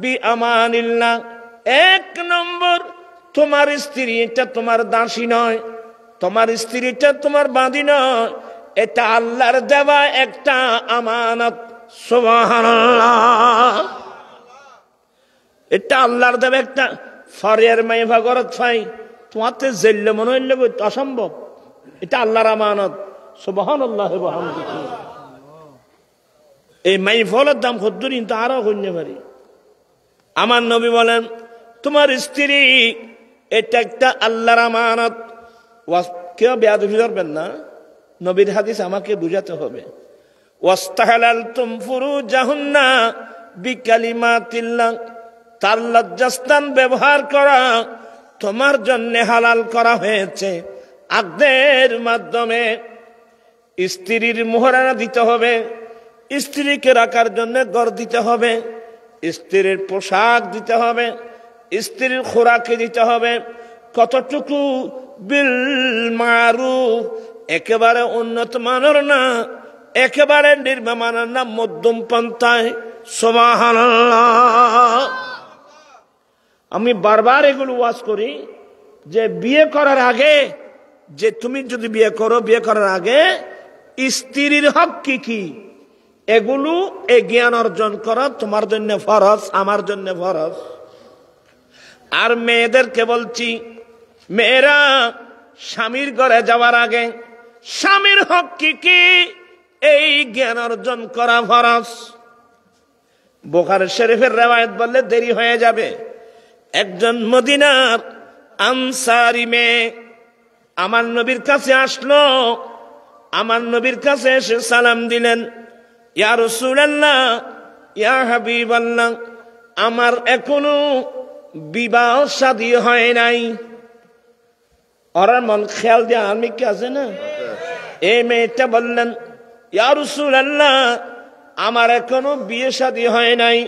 বিআমানিল্লাহ। 1 নম্বর, তোমার স্ত্রী এটা তোমার দাসী নয়, তোমার স্ত্রীটা তোমার বাঁধি নয়, এটা আল্লাহর দেওয়া একটা আমানত। সুবহানাল্লাহ। এটা আল্লাহর দেওয়া একটা ফরিয়ার মাই ভাগরত ফাই তোমাতে জেল্লে মনে হইলে অসম্ভব, এটা আল্লাহর আমানত। সুবহানাল্লাহ ওয়া বিহামদিহি। এই মাই ফলের দাম কদ্দুর কিন্তু আরো কইতে পারি। আমার নবী বলেন তোমার স্ত্রী এটা একটা আল্লাহর আমানত। কেউ বেয়াদবি করবেন না, নবীর হাদিস আমাকে বুঝাতে হবে। ওয়াস্তাহালালতুম ফুরুজাহুন্না বিকালিমাতিল্লাহ। তার লজ্জাস্থান ব্যবহার করা তোমার জন্য হালাল করা হয়েছে আদের মাধ্যমে। স্ত্রীর মোহরানা দিতে হবে, স্ত্রীকে রাখার জন্য ঘর দিতে হবে, স্ত্রীর পোশাক দিতে হবে, স্ত্রীর খোরাকে দিতে হবে। কতটুকু? বিল মারুফ, একেবারে উন্নত মানের না, একেবারে নির্মমানের না, মধ্যম পন্থায়। সুবহানাল্লাহ। আমি বারবার এগুলো ওয়াজ করি যে বিয়ে করার আগে, যে তুমি যদি বিয়ে করো, বিয়ে করার আগে স্ত্রীর হক কি কি এগুলো এই জ্ঞান অর্জন করা তোমার জন্য ফরজ, আমার জন্য ফরজ। আর মেয়েদেরকে বলছি, মেয়েরা স্বামীর ঘরে যাওয়ার আগে স্বামীর হক কি কি এই জ্ঞান অর্জন করা ফরজ। বুখারী শরীফের রওয়ায়াত বললে দেরি হয়ে যাবে। একজন মদিনার আনসারী মেয়ে আমার নবীর কাছে আসলো। আমার নবীর কাছে এসে সালাম দিলেন, ইয়া রাসূলুল্লাহ, ইয়া হাবিবাল্লাহ, আমার এখনো বিবাহ শাদী হয় নাই। ওর মন খেয়াল দিয়ে আমি কি আছে না? এই মেয়েটা বললেন, ইয়া রাসূলুল্লাহ, আমার এখনো বিয়ে শাদী হয় নাই,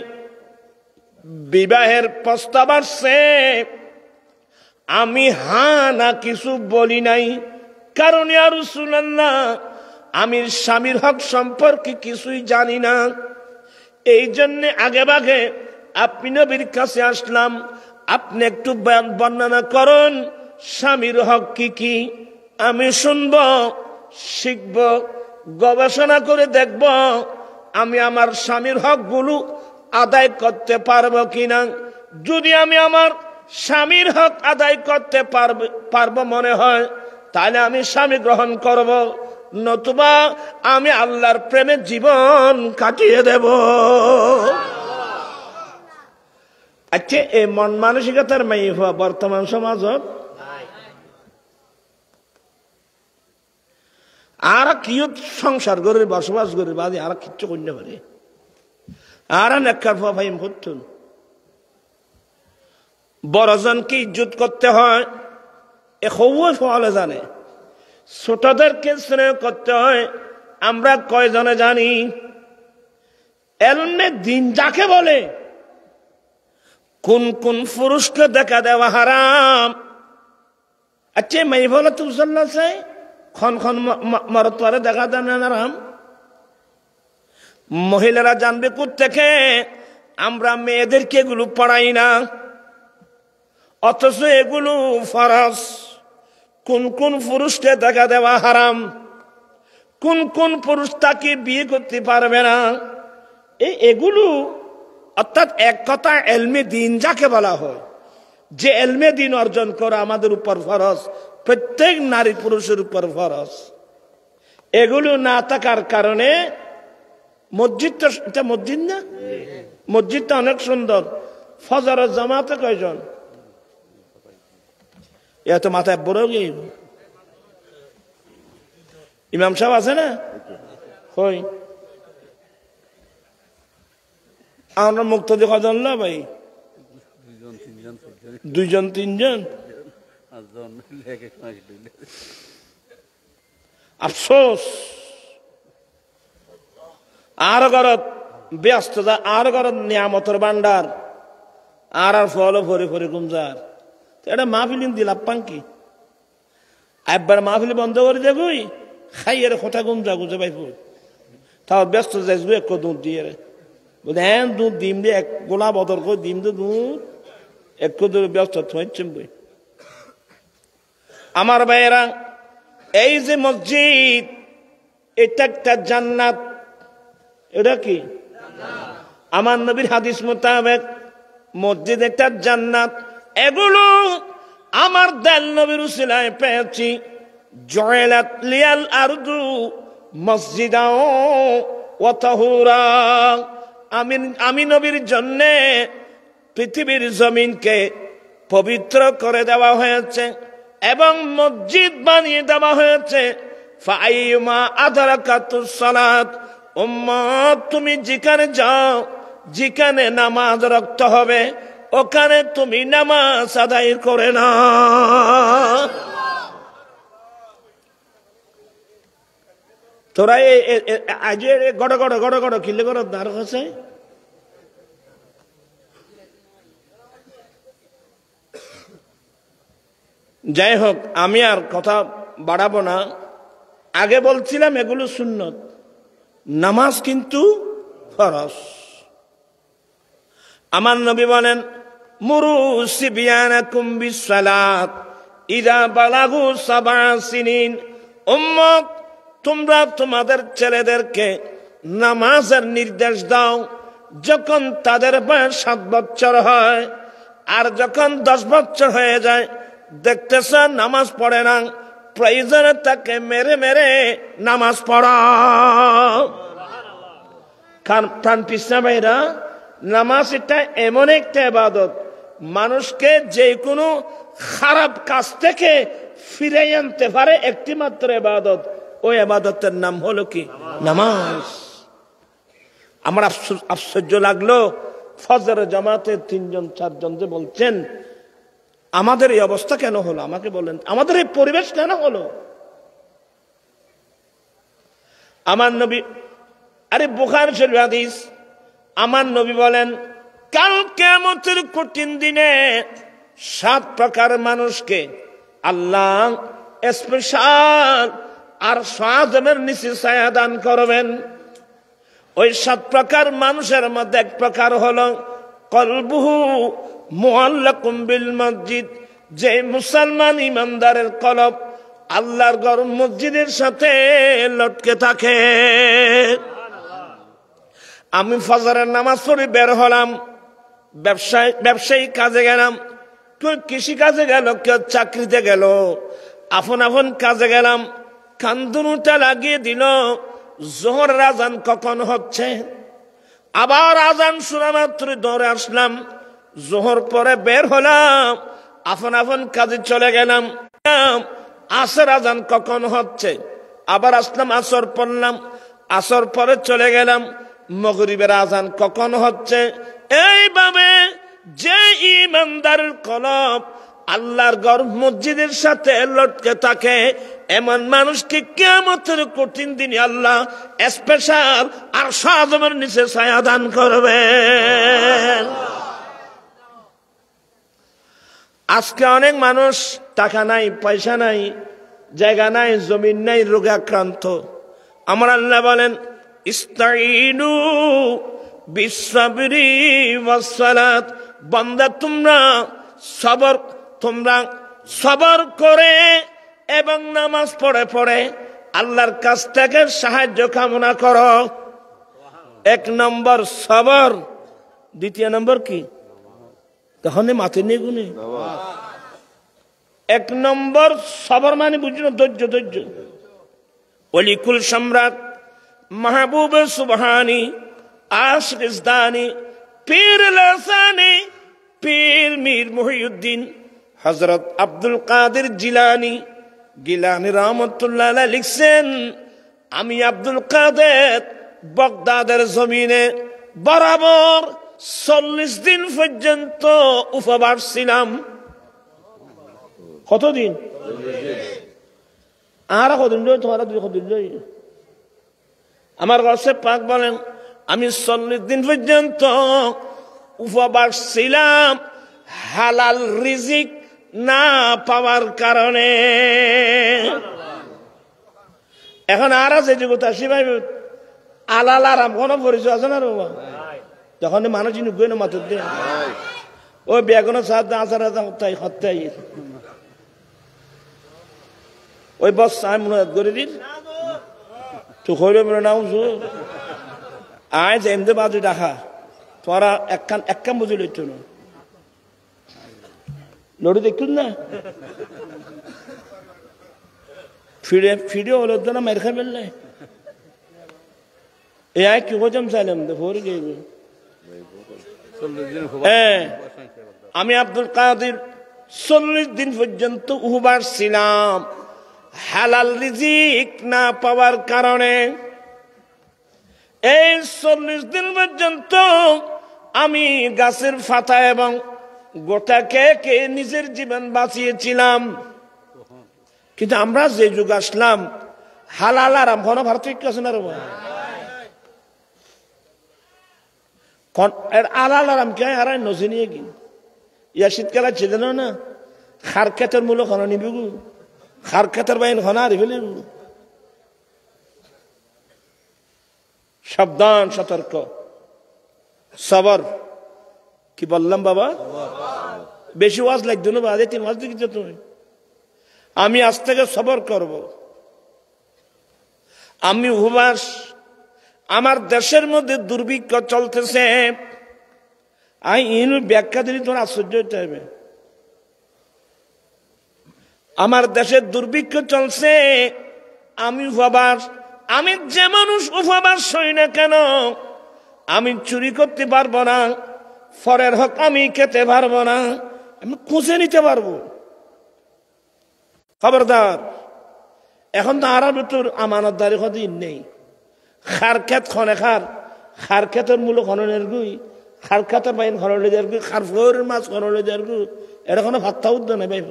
বিবাহের প্রস্তাব আসছে, আমি হ্যাঁ না কিছু বলি নাই, কারণ ইয়া রাসূলুল্লাহ আমি স্বামীর হক সম্পর্কে কিছুই জানি না। এই জন্য আগে ভাগে আপনি নবীর কাছে আসলাম, আপনি একটু বর্ণনা করুন স্বামীর হক কি কি। আমি শুনব, শিখব, গবেষণা করে দেখব আমি আমার স্বামীর হকগুলো আদায় করতে পারবো কিনা। যদি আমি আমার স্বামীর হক আদায় করতে পারবো মনে হয়, তাহলে আমি স্বামী গ্রহণ করব, নতুবা আমি আল্লাহর প্রেমে জীবন কাটিয়ে দেব। আচ্ছা, এই মন মানসিকতার মাই বর্তমান সমাজত আর কি সংসার করে বসবাস করে বাদে আর কিচ্ছু করতে পারে আর নেককার ভাই করতুন। বড়জনকে ইজ্জত করতে হয় এ ফলে জানে, ছোটদেরকে স্নেহ করতে হয় আমরা কয়জনে জানি। এলমে দিন যাকে বলে কোন কোন পুরুষকে দেখা দেওয়া হারাম। আচ্ছা মাই বলে তো মুসল্লা চাই খন খন মরতোয়ারে দেখা দেন হারাম। মহিলারা জানবে কোত্থেকে আমরা মেয়েদেরকে এগুলো পড়াই না, অথচ এগুলো ফরজ। কোন কোন পুরুষকে দেখা দেওয়া হারাম, কোন কোন পুরুষ তাকে বিয়ে করতে পারবে না, এগুলো অর্থাৎ এক কথা এলমে দিন যাকে বলা হয়, যে এলমে দিন অর্জন করা আমাদের উপর ফরজ, প্রত্যেক নারী পুরুষের উপর ফরজ। এগুলো না থাকার কারণে মসজিদটা, এটা মসজিদ না, মসজিদটা অনেক সুন্দর। ফজরের জামাতে কয়জন? এত মাথায় বড় গিয়ে ইমাম সাহেব আছে না? হই আমরা মুক্তি কজন না ভাই? দুইজন তিনজন। আফসোস আর ঘরত ব্যস্ততা, আর ঘরত নিয়ামতের ভান্ডার, আর আর ফল ভরে ভরে গুমজার। এটা মাহফিলিন দিল আপান কি একবার মাহফিলি বন্ধ করে দেবই খাইয়ের খোঁটা গুমজা গুজে পাইব। তাও ব্যস্ত যাইব এক দুধ দিয়ে বলে হ্যাঁ দুধ ডিম দিয়ে এক গোলা বদল করে ডিম দিয়ে দুধ এক ব্যস্ত থাকছেন বই। আমার ভাইয়েরা, এই যে মসজিদ এটা একটা জান্নাত। এটা কি? আমার নবীর হাদিস মোতাবেক মসজিদ একটা জান্নাত। এগুলো আমার দয়াল নবীর উসিলায় পেয়েছি। জয়লাত লিয়াল আরদু মসজিদাও ওয়া তাহুরা। আমি নবীর জন্য পৃথিবীর জমিনকে পবিত্র করে দেওয়া হয়েছে এবং মসজিদ বানিয়ে দেওয়া হয়েছে। ফাইমা আদরাকাতুস সালাত, উম্মত তুমি যেখানে যাও, যেখানে নামাজ রাখতে হবে ওখানে তুমি নামাজ আদায় করে না। তোরা আজ গড় গড় গড় গড় কিলে গড় দাঁড় আছে। যাই হোক, আমি আর কথা বাড়াবো না। আগে বলছিলাম এগুলো সুন্নত, নামাজ কিন্তু ফরজ। আমার নবী বলেন মুরু সিবিয়ানাকুম বিসসালাত ইযা বালাগু সাবআ সিনিন। উম্মত তোমরা তোমাদের ছেলেদেরকে নামাজের নির্দেশ দাও যখন তাদের বয়স 7 বছর হয়। আর যখন 10 বছর হয়ে যায় দেখতেছ নামাজ পড়ে না, প্রয়োজনে তাকে মেরে মেরে নামাজ পড়াও। প্রাণ তৃষ্ণা ভাইরা, নামাজ এটা এমন একটা ইবাদত মানুষকে যে কোনো খারাপ কাজ থেকে ফিরে আনতে পারে। একটি মাত্র ইবাদত, ওই ইবাদতের নাম হলো কি? নামাজ। আমার আশ্চর্য লাগলো ফজরের জামাতে 3জন 4জন যে বলছেন আমাদের এই অবস্থা কেন হলো? আমাকে বলেন, আমাদের এই পরিবেশ কেন হলো? আমার নবী, আরে বুখারী শরীফ হাদিস, আমার নবী বলেন কাল কিয়ামতের কঠিন দিনে 7 প্রকার মানুষকে আল্লাহ স্পেশাল আর সাজমের নিচে ছায়া দান করবেন। ওই 7 প্রকার মানুষের মধ্যে এক প্রকার হলো কলবুহু মুআল্লাকুম বিল মসজিদ, যে মুসলমান ইমানদারের কলব আল্লাহর ঘর মসজিদের সাথে লটকে থাকে। আমি ফজরের নামাজ পড়ে বের হলাম, ব্যবসায়ী কাজে গেলাম, কেউ কৃষি কাজে গেল, কেউ চাকরিতে গেল, আপন আপন কাজে গেলাম। কান্দুনুটা লাগিয়ে দিল জোহরের আজান কখন হচ্ছে। আবার আজান শোনা মাত্র দৌড়ে আসলাম, জোহর পরে বের হলাম, আপন আপন কাজে চলে গেলাম। আসর আজান কখন হচ্ছে, আবার আসলাম, আসর পড়লাম, আসর পরে চলে গেলাম, মাগরিবের আজান কখন হচ্ছে। এইভাবে যে ইমানদারের কলব আল্লাহর ঘর মসজিদের সাথে লটকে থাকে এমন মানুষকে কিয়ামতের কঠিন দিনে আল্লাহ স্পেশাল আর আরশ আযমের নিচে ছায়া দান করবেন। আজকে অনেক মানুষ টাকা নাই, পয়সা নাই, জায়গা নাই, জমিন নাই, রোগে আক্রান্ত। আমার আল্লাহ বলেন ইস্তাইনু বিসসাবরি ওয়াস সালাত, বান্দা তোমরা সবর করে এবং নামাজ পড়ে পড়ে আল্লাহর কাছ থেকে সাহায্য কামনা করো। এক নম্বর সবর, দ্বিতীয় নম্বর কি তখন মাথে নিয়ে গুনে। এক নম্বর সবর মানে বুঝল ধৈর্য, ধৈর্য। অলিকুল সম্রাট মাহবুব সুবহানি আশরিস্তানি পীর লাসানি পীর মীর মুহিউদ্দিন হযরত আব্দুল কাদের জিলানী রহমতুল্লাহ আলাইহি লিখছেন, আমি আব্দুল কাদের বাগদাদের জমিনে বরাবর 40 দিন পর্যন্ত উপবাস ছিলাম। কতদিন? আর কতদিন? তোমার 2 দিন। আমার গাছে পাক বলেন আমি 40 দিন পর্যন্ত উপবাস ছিলাম হালাল রিজিক না পাওয়ার কারণে। এখন আর আছে জগৎ আসি ভাই আলাল আরাম কোনো পরিচয় আছে না রে বাবা? যখন মানুষ নুগে না মাথা দিয়ে ওই বেগুনের সাথে আচার তাই হত্যাই ওই বস আমি মনে করে দিন তো হইলে মনে নাও আজ এমনি বাজু ডাকা তোরা একখান বুঝে লইত না লড়ি দেখুন না ফিরে হলো তো না মের খাই ফেললে এ আয় কি হজম চাইলাম তো ভরে গিয়ে আমি আব্দুল কাদের 40 দিন পর্যন্ত উপবাস ছিলাম হালাল রিজিক না পাওয়ার কারণে। এই 40 দিন পর্যন্ত আমি গাছের পাতা এবং গোটা কে নিজের জীবন বাঁচিয়েছিলাম। কিন্তু আমরা যে যুগ আসলাম হালাল আরাম কোনো পার্থক্য আছে না রে আলাল আরাম কে আর নজে নিয়ে কি ইয়া শীতকালে ছিল না খার খেতের মূল্য খানা নিবি গু খার খেতের বাইন খানা আর ফেলে সাবধান সতর্ক সবর কি বললাম বাবা বেশি ওয়াজ লাগতো না বাদে 3 মাস দিকে তুমি আমি আজ থেকে সবর করব। আমি উপবাস আমার দেশের মধ্যে দুর্ভিক্ষ চলতেছে ইনু ব্যাখ্যা দিলে তোমার আশ্চর্য হতে হবে। আমার দেশের দুর্ভিক্ষ চলছে আমি উপবাস আমি যে মানুষ উপবাস হই না কেন আমি চুরি করতে পারবো না ফরের হক আমি খেতে পারবো না আমি খুঁজে নিতে পারবো। খবরদার এখন তো আর তোর আমানতদারি কদিন নেই খার খেত খনে খার খেতের মূল্য খননের গুই খার খেতের বাইন খনলে দেওয়ার গুই খার ফোরের মাছ খনলে দেওয়ার গু এটা কোনো ভাত্তা উদ্য নেই ভাই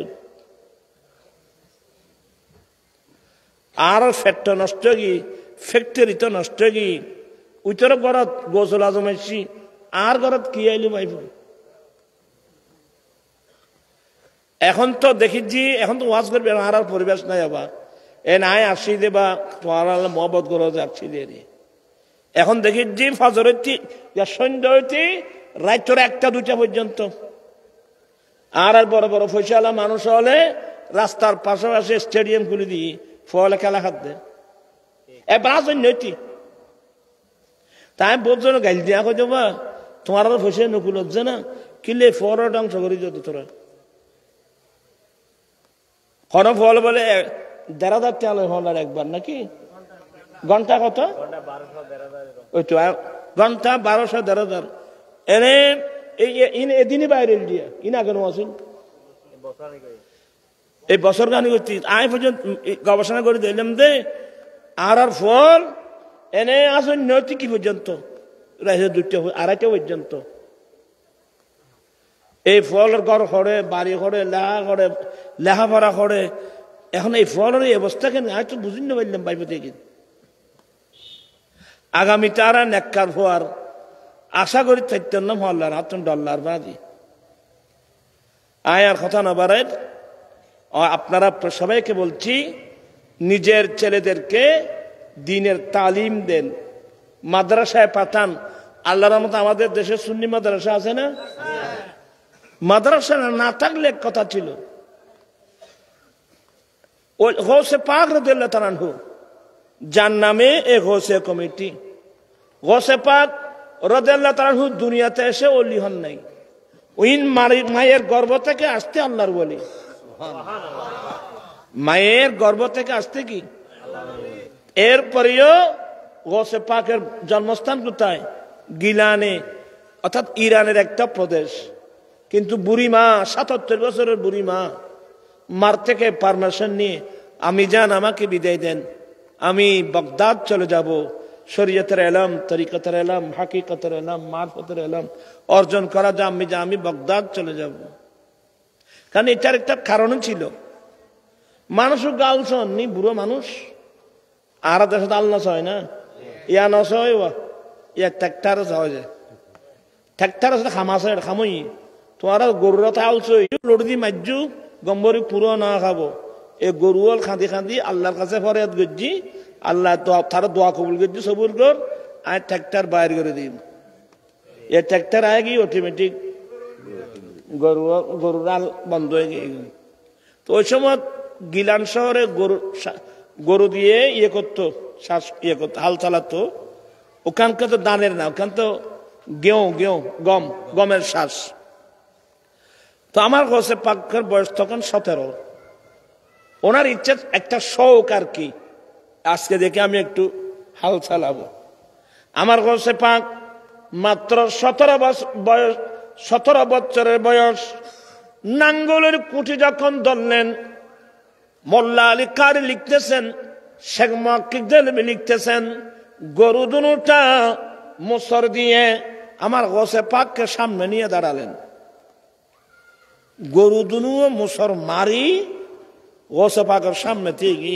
আর ফ্যাক্টর নষ্ট কি ফ্যাক্টরি তো নষ্ট কি উইতর ঘরত গোসল আজমাইছি আর ঘরত কি আইলি ভাই এখন তো দেখি এখন তো ওয়াজ করবে আর পরিবেশ নাই আবার এ নাই আসি দে বা তোমার মহব্বত করে যাচ্ছি দে এখন দেখি যে ফজর হইতে সন্ধ্যা হইতে রাত্র 1টা 2টা পর্যন্ত আর বড় বড় পয়সাওয়ালা মানুষ হলে রাস্তার পাশাপাশি স্টেডিয়াম খুলে দিই ফলে খেলা খাদ্যে এবার নৈতি তাই বোঝো না গাইল দিয়া কই দেবা তোমার পয়সা নকুল হচ্ছে না কিলে ফরট অংশ করে যত তোরা কোন ফল বলে 1,500 টাকা হলার একবার নাকি ঘন্টা কত ওই তো ঘন্টা 1200-1,500 এনে এদিনই বাইরে দিয়া ইনা কেন আসেন এই বছর গানি করছি আয় পর্যন্ত গবেষণা করে দিলাম দে আর ফল এনে আসুন নৈতিক কি পর্যন্ত 2টা-2.5টা পর্যন্ত এই ফলের ঘর করে বাড়ি করে লেখাপড়া করে এখন এই ফলের এই অবস্থা কেন হয়তো বুঝিন না পারলাম বাইবে দেখি আগামী তারা নেককার হওয়ার আশা করি থাকতেন না মহল্লার হাতন ডল্লার বাদি আয়ার কথা না বাড়ায় আপনারা সবাইকে বলছি, নিজের ছেলেদেরকে দ্বীনের তালিম দেন, মাদ্রাসায় পাঠান। আল্লাহর রহমতে আমাদের দেশে সুন্নি মাদ্রাসা আছে না? মাদ্রাসা না থাকলে এক কথা ছিল। ওই গৌসে পাক রাদিয়াল্লাহু তাআলা আনহু যার নামে এই গৌসে কমিটি, গৌসে পাক রাদিয়াল্লাহু তাআলা আনহু দুনিয়াতে এসে ওলি হন নাই, ওই মায়ের গর্ভ থেকে আসতে আল্লাহর ওলি। মায়ের গর্ভ থেকে আসতে কি? এরপরেও গৌসে পাকের জন্মস্থান কোথায়? গিলানে, অর্থাৎ ইরানের একটা প্রদেশ। কিন্তু বুড়ি মা, ৭৭ বছরের বুড়ি মা, মার থেকে পারমিশন নিয়ে, আমি যান আমাকে বিদায় দেন, আমি বাগদাদ চলে যাব, শরীয়তের এলম, তরিকতের এলম, হাকিকতের এলম, মারফতের এলম অর্জন করা যা আমি বাগদাদ চলে যাব। কারণ এটার একটা কারণ ছিল, মানুষও গালছন নি, বুড়ো মানুষ আর দেশে আল্লাহ হয় না, ইয়া নস হয় ইয়া ট্র্যাক্টার হয় যায়, ট্র্যাক্টার আছে খামাছে খামই তোমার গরুর আলছো লড়ি দি মাজ্জু গম্বরি পুরো না খাবো, এই গরুল খাঁদি খাঁদি আল্লাহর কাছে ফরিয়াদ করছি, আল্লাহ তো তারা দোয়া কবুল করছি, সবুর কর, আর ট্র্যাক্টার বাইর করে দিন। এ ট্র্যাক্টার আয় কি অটোমেটিক গরুর আল বন্ধ হয়ে গিয়ে। তো ওই সময় গিলান শহরে গরু দিয়ে ইয়ে করতো, শ্বাস ইয়ে করতো, হাল চালাতো। ওখানকার তো দানের না, ওখান তো গমের শ্বাস। তো আমার গৌসে পাকের বয়স তখন 17। ওনার ইচ্ছা, একটা শৌক আর কি, আজকে দেখে আমি একটু হাল চালাবো। আমার গৌসে পাক মাত্র 17 বছরের বয়স, নাঙ্গলের কুটি যখন ধরলেন, মোল্লা আলী কারি লিখতেছেন, শেখ মুহাক্কিক দেলভি লিখতেছেন, গরু দুটা মুসর দিয়ে আমার গৌসে পাককে সামনে নিয়ে দাঁড়ালেন। গরু দুনু মুসর মারি গৌসে পাকের সামনে থেকে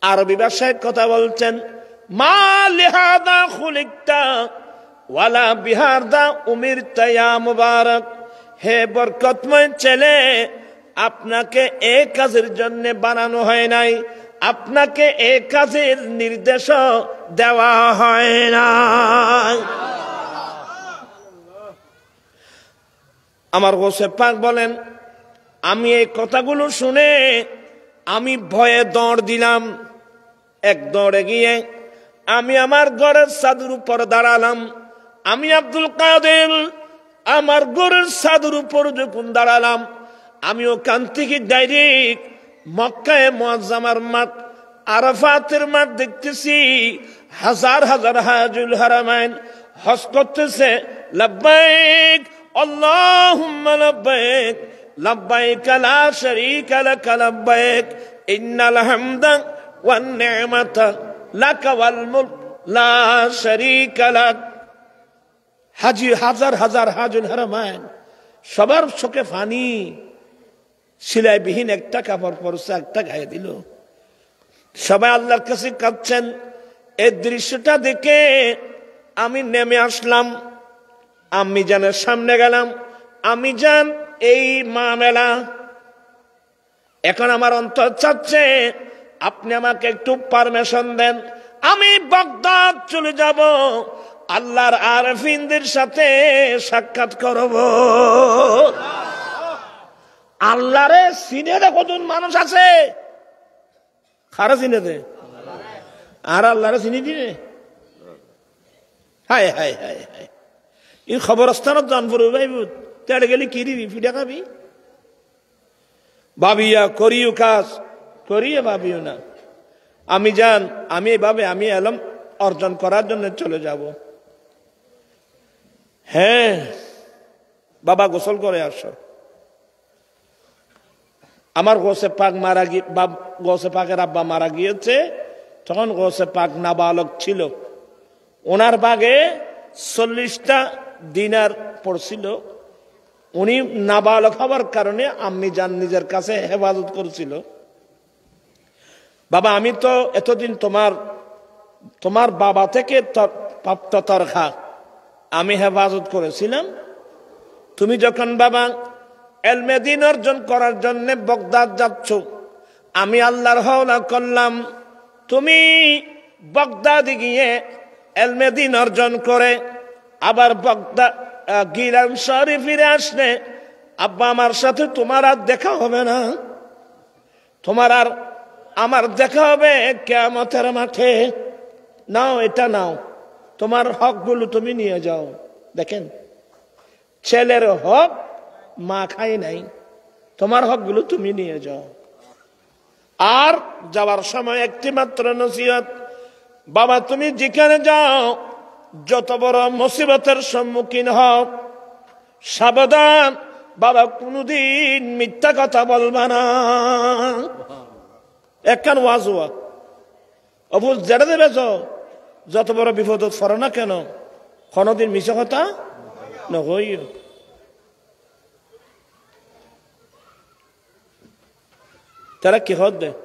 আরবি ভাষায় কথা বলছেন, মা লিহাদা খুলিকতা ওয়ালা বিহারদা উমিরতা ইয়া মুবারক, হে বরকতময় ছেলে, আপনাকে এই কাজের জন্য বানানো হয় নাই, আপনাকে এই কাজের নির্দেশ দেওয়া হয় নাই। আমার গৌসে পাক বলেন, আমি এই কথাগুলো শুনে আমি ভয়ে দৌড় দিলাম। এক দৌড়ে গিয়ে আমি আমার ঘরের ছাদের উপর দাঁড়ালাম। আমি আব্দুল কাদের আমার ঘরের ছাদের উপর যখন দাঁড়ালাম, আমি ওখান থেকে ডাইরেক্ট মক্কায়ে মুআজ্জামার মাঠ, আরাফাতের মাঠ দেখতেছি। হাজার হাজার হাজুল হারামাইন হজ করতেছে, লাব্বাইক আল্লাহুম্মা লাব্বাইক লাব্বাইক লা শারীকা লাক লাব্বাইক ইন্নাল হামদা ওয়ান নি'মাতা লাকা ওয়াল মুলক লা শারীকা লাক। হাজি হাজার হাজার হাজুল হারামাইন, সবার চোখে পানি। সিলাইবিহীন একটা কাপড় পরছে, একটা গায়ে দিল, সবাই আল্লাহর কাছে কাঁদছেন। এই দৃশ্যটা দেখে আমি নেমে আসলাম, আমি জানের সামনে গেলাম। আমি জান, এই মামলা এখন আমার অন্তর চাচ্ছে, আপনি আমাকে একটু পারমিশন দেন, আমি বাগদাদ চলে যাব, আল্লাহর আরফিনদের সাথে সাক্ষাৎ করব। আল্লাহরে চিনে দে কতজন মানুষ আছে, খারা চিনে দে, আর আল্লাহরে চিনি দিনে। হায় হায় হায় হায়, এই খবরস্থানত জান পড়বে ভাইব, তেড়ে গেলে কি দিবি, ফিডা খাবি? ভাবিয়া করিও কাজ, করিয়ে ভাবিও না। আমি জান, আমি এভাবে আমি এলম অর্জন করার জন্য চলে যাব। হ্যাঁ বাবা, গোসল করে আসো। আমার গৌসে পাক মারা গিয়ে, গৌসে পাকের আব্বা মারা গিয়েছে, তখন গৌসে পাক নাবালক ছিল। ওনার বাগে 40টা দিনার পড়ছিল। উনি নাবালক হওয়ার কারণে আম্মি জান নিজের কাছে হেফাজত করেছিল। বাবা, আমি তো এতদিন তোমার বাবা থেকে প্রাপ্ত তরখা আমি হেফাজত করেছিলাম। তুমি যখন বাবা এলমে দ্বীন অর্জন করার জন্য বাগদাদ যাচ্ছ, আমি আল্লাহর হাওলা করলাম তুমি বাগদাদে গিয়ে এলমে দ্বীন অর্জন করে আবার বাগদাদ গিলান শহরে ফিরে আসলে আব্বা আমার সাথে তোমার আর দেখা হবে না, তোমার আর আমার দেখা হবে কিয়ামতের মাঠে। নাও এটা নাও, তোমার হকগুলো তুমি নিয়ে যাও। দেখেন, ছেলের হক মা খাই নাই, তোমার হকগুলো তুমি নিয়ে যাও। আর যাওয়ার সময় একটি মাত্র নসিহত, বাবা তুমি যেখানে যাও যত বড় মুসিবতের সম্মুখীন হও, সাবধান বাবা কোনদিন মিথ্যা কথা বলবা না। একখান ওয়াজ হওয়া অবুজ যেটা দেবেছ, যত বড় বিপদত ফর না কেন কোনদিন মিছা কথা নহইও। তারা কি হদ দেয়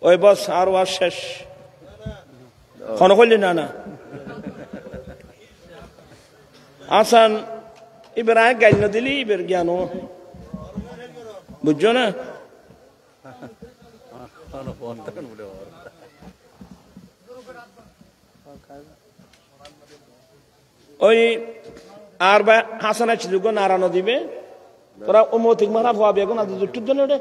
ওই বস আর ওয়াজ শেষ কোন করলি না না আসান এবার আয় গাইল না দিলি এবার জ্ঞান বুঝছো না। ওই আর বা হাসান আছে যুগ নারানো দিবে তোরা উমতিক মারা ভাবি এখন আজ জুটুর জন্য রে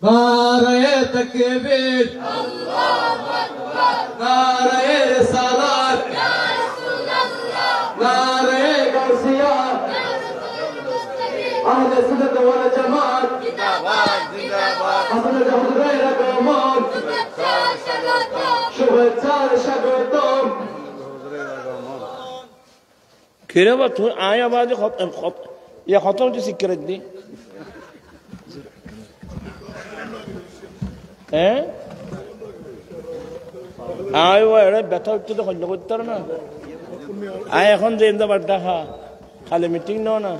নারায়ে তাকবীর আল্লাহু আকবার, নারায়ে রিসালাত ইয়া রাসূলুল্লাহ, নারায়ে গাউসিয়া ইয়া রাসূলুল্লাহ, আহলে সুন্নাত ওয়াল জামাত জিন্দাবাদ জিন্দাবাদ, আহলে জাহরায়ে রাকমত শুভেচ্ছা স্বাগতম। কিরে বা তুই আয় আবার ইয়া খতম যে শিক্ষা দি হ্যাঁ আয় ও এরা ব্যথা হচ্ছে তো সহ্য করতে পারে না। আয় এখন যে ইন্দাবার দেখা খালি মিটিং নাও না,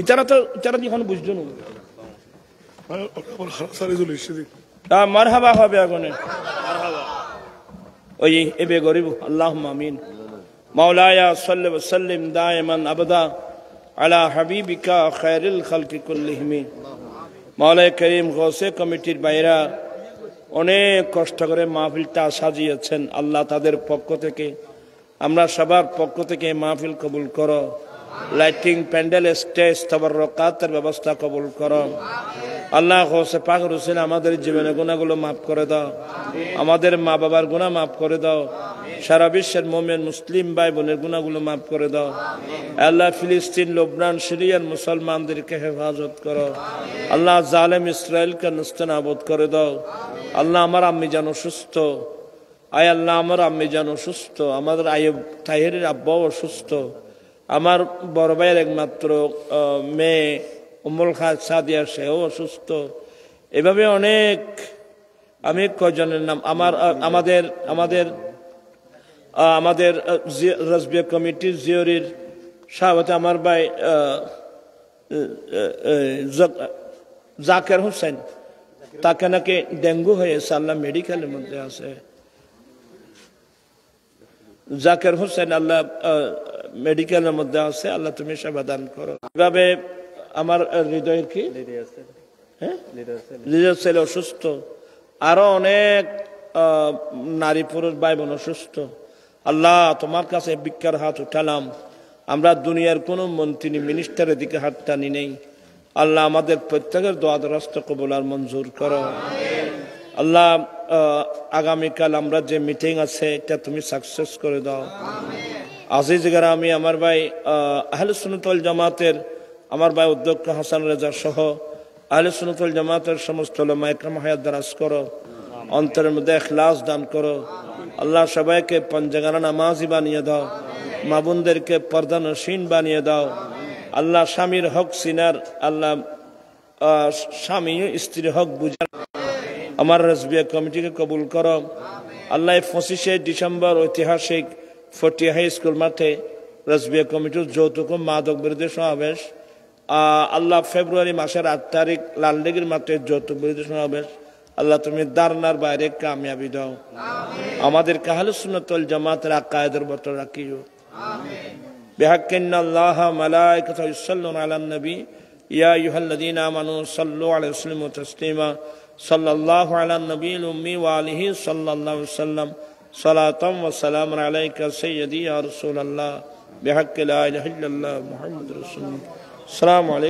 ইতারা এখন বুঝছো না মারহাবা হবে আগুনে ওই এবে গরিব আল্লাহুম্মা আমিন। মাওলায়া সাল্লি ওয়া সাল্লিম দাইমান আবাদা আলা হাবিবিকা খায়রুল খালকি কুল্লিহিম। মাওলানা করিম গৌসে কমিটির বাইরা অনেক কষ্ট করে মাহফিলটা সাজিয়েছেন, আল্লাহ তাদের পক্ষ থেকে আমরা সবার পক্ষ থেকে মাহফিল কবুল করো। লাইটিং প্যান্ডেল স্টেজ তাবাররকাতের ব্যবস্থা কবুল করো। আল্লাহ গৌসে পাক রসুল আমাদের জীবনের গুনাহগুলো মাফ করে দাও, আমাদের মা বাবার গুনাহ মাফ করে দাও, সারা বিশ্বের মুমিন মুসলিম ভাই বোনের গুনাহগুলো মাফ করে দাও। আল্লাহ ফিলিস্তিন লবনান সিরিয়ার মুসলমানদেরকে হেফাজত করো। আল্লাহ জালেম ইসরায়েলকে নস্তনাবুদ করে দাও। আল্লাহ আমার আম্মি যেন সুস্থ, আয় আল্লাহ আমার আম্মি যেন সুস্থ, আমাদের আইয়ুব তাহিরের আব্বাও অসুস্থ, আমার বড় ভাইয়ের একমাত্র মেয়ে উম্মুল খাদ সাদিয়া সেও অসুস্থ। এভাবে অনেক আমি কয়জনের নাম আমাদের আমাদের আমাদের রাজবিয়া কমিটির জিওরির সভাপতি আমার ভাই জাকের হোসেন, তাকে নাকি ডেঙ্গু হয়েছে, আল্লাহ মেডিকেলের মধ্যে আছে। জাকের হোসেন আল্লাহ মেডিকেলের মধ্যে আছে, আল্লাহ তুমি সেবা দান করো। এভাবে আমার হৃদয়ের কি হ্যাঁ হৃদয় ছেলে অসুস্থ, আরো অনেক নারী পুরুষ ভাই বোন অসুস্থ। আল্লাহ তোমার কাছে ভিক্ষার হাত উঠালাম, আমরা দুনিয়ার কোনো মন্ত্রী মিনিস্টারের দিকে হাত টানি নেই। আল্লাহ আমাদের প্রত্যেকের দোয়া দরখাস্ত কবুল আর মঞ্জুর করো। আল্লাহ আগামীকাল আমরা যে মিটিং আছে এটা তুমি সাকসেস করে দাও। আজিজ গ্রামী আমার ভাই আহলে সুন্নাত ওয়াল জামাতের আমার ভাই অধ্যক্ষ হাসান রেজা সহ আহলে সুন্নাত ওয়াল জামাতের সমস্ত উলামা ইকরাম হায়াত দারাজ করো, অন্তরের মধ্যে ইখলাস দান করো। আল্লাহ সবাইকে পঞ্জগানা নামাজি বানিয়ে দাও, মা বোনদেরকে পর্দানশীন বানিয়ে দাও। আল্লাহ স্বামীর হক সিনার, আল্লাহ স্বামী স্ত্রীর হক বুঝার আমার রাজবিয়া কমিটিকে কবুল করো। আল্লাহ 25শে ডিসেম্বর ঐতিহাসিক ফটিয়া হাই স্কুল মাঠে রাজবিয়া কমিটির যৌতুক মাদক বিরোধী সমাবেশ, আল্লাহ ফেব্রুয়ারি মাসের 8 তারিখ লালদিঘির মাঠে যৌতুক বিরোধী সমাবেশ, আল্লাহ তুমি দারনার বাইরে কামিয়াবি দাও, আমাদেরকে আহলে সুন্নাত ওয়াল জামাতের আকায়েদের বতর রাখিও। بحق إن الله ملائكته يصلون على النبي يا أيها الذين آمنوا صلوا عليه وسلموا تسليما صلى الله على النبي الأمي وآله صلى الله عليه وسلم صلاة وسلام عليك سيدي يا رسول الله بحق لا إله إلا الله محمد رسول الله. السلام عليكم.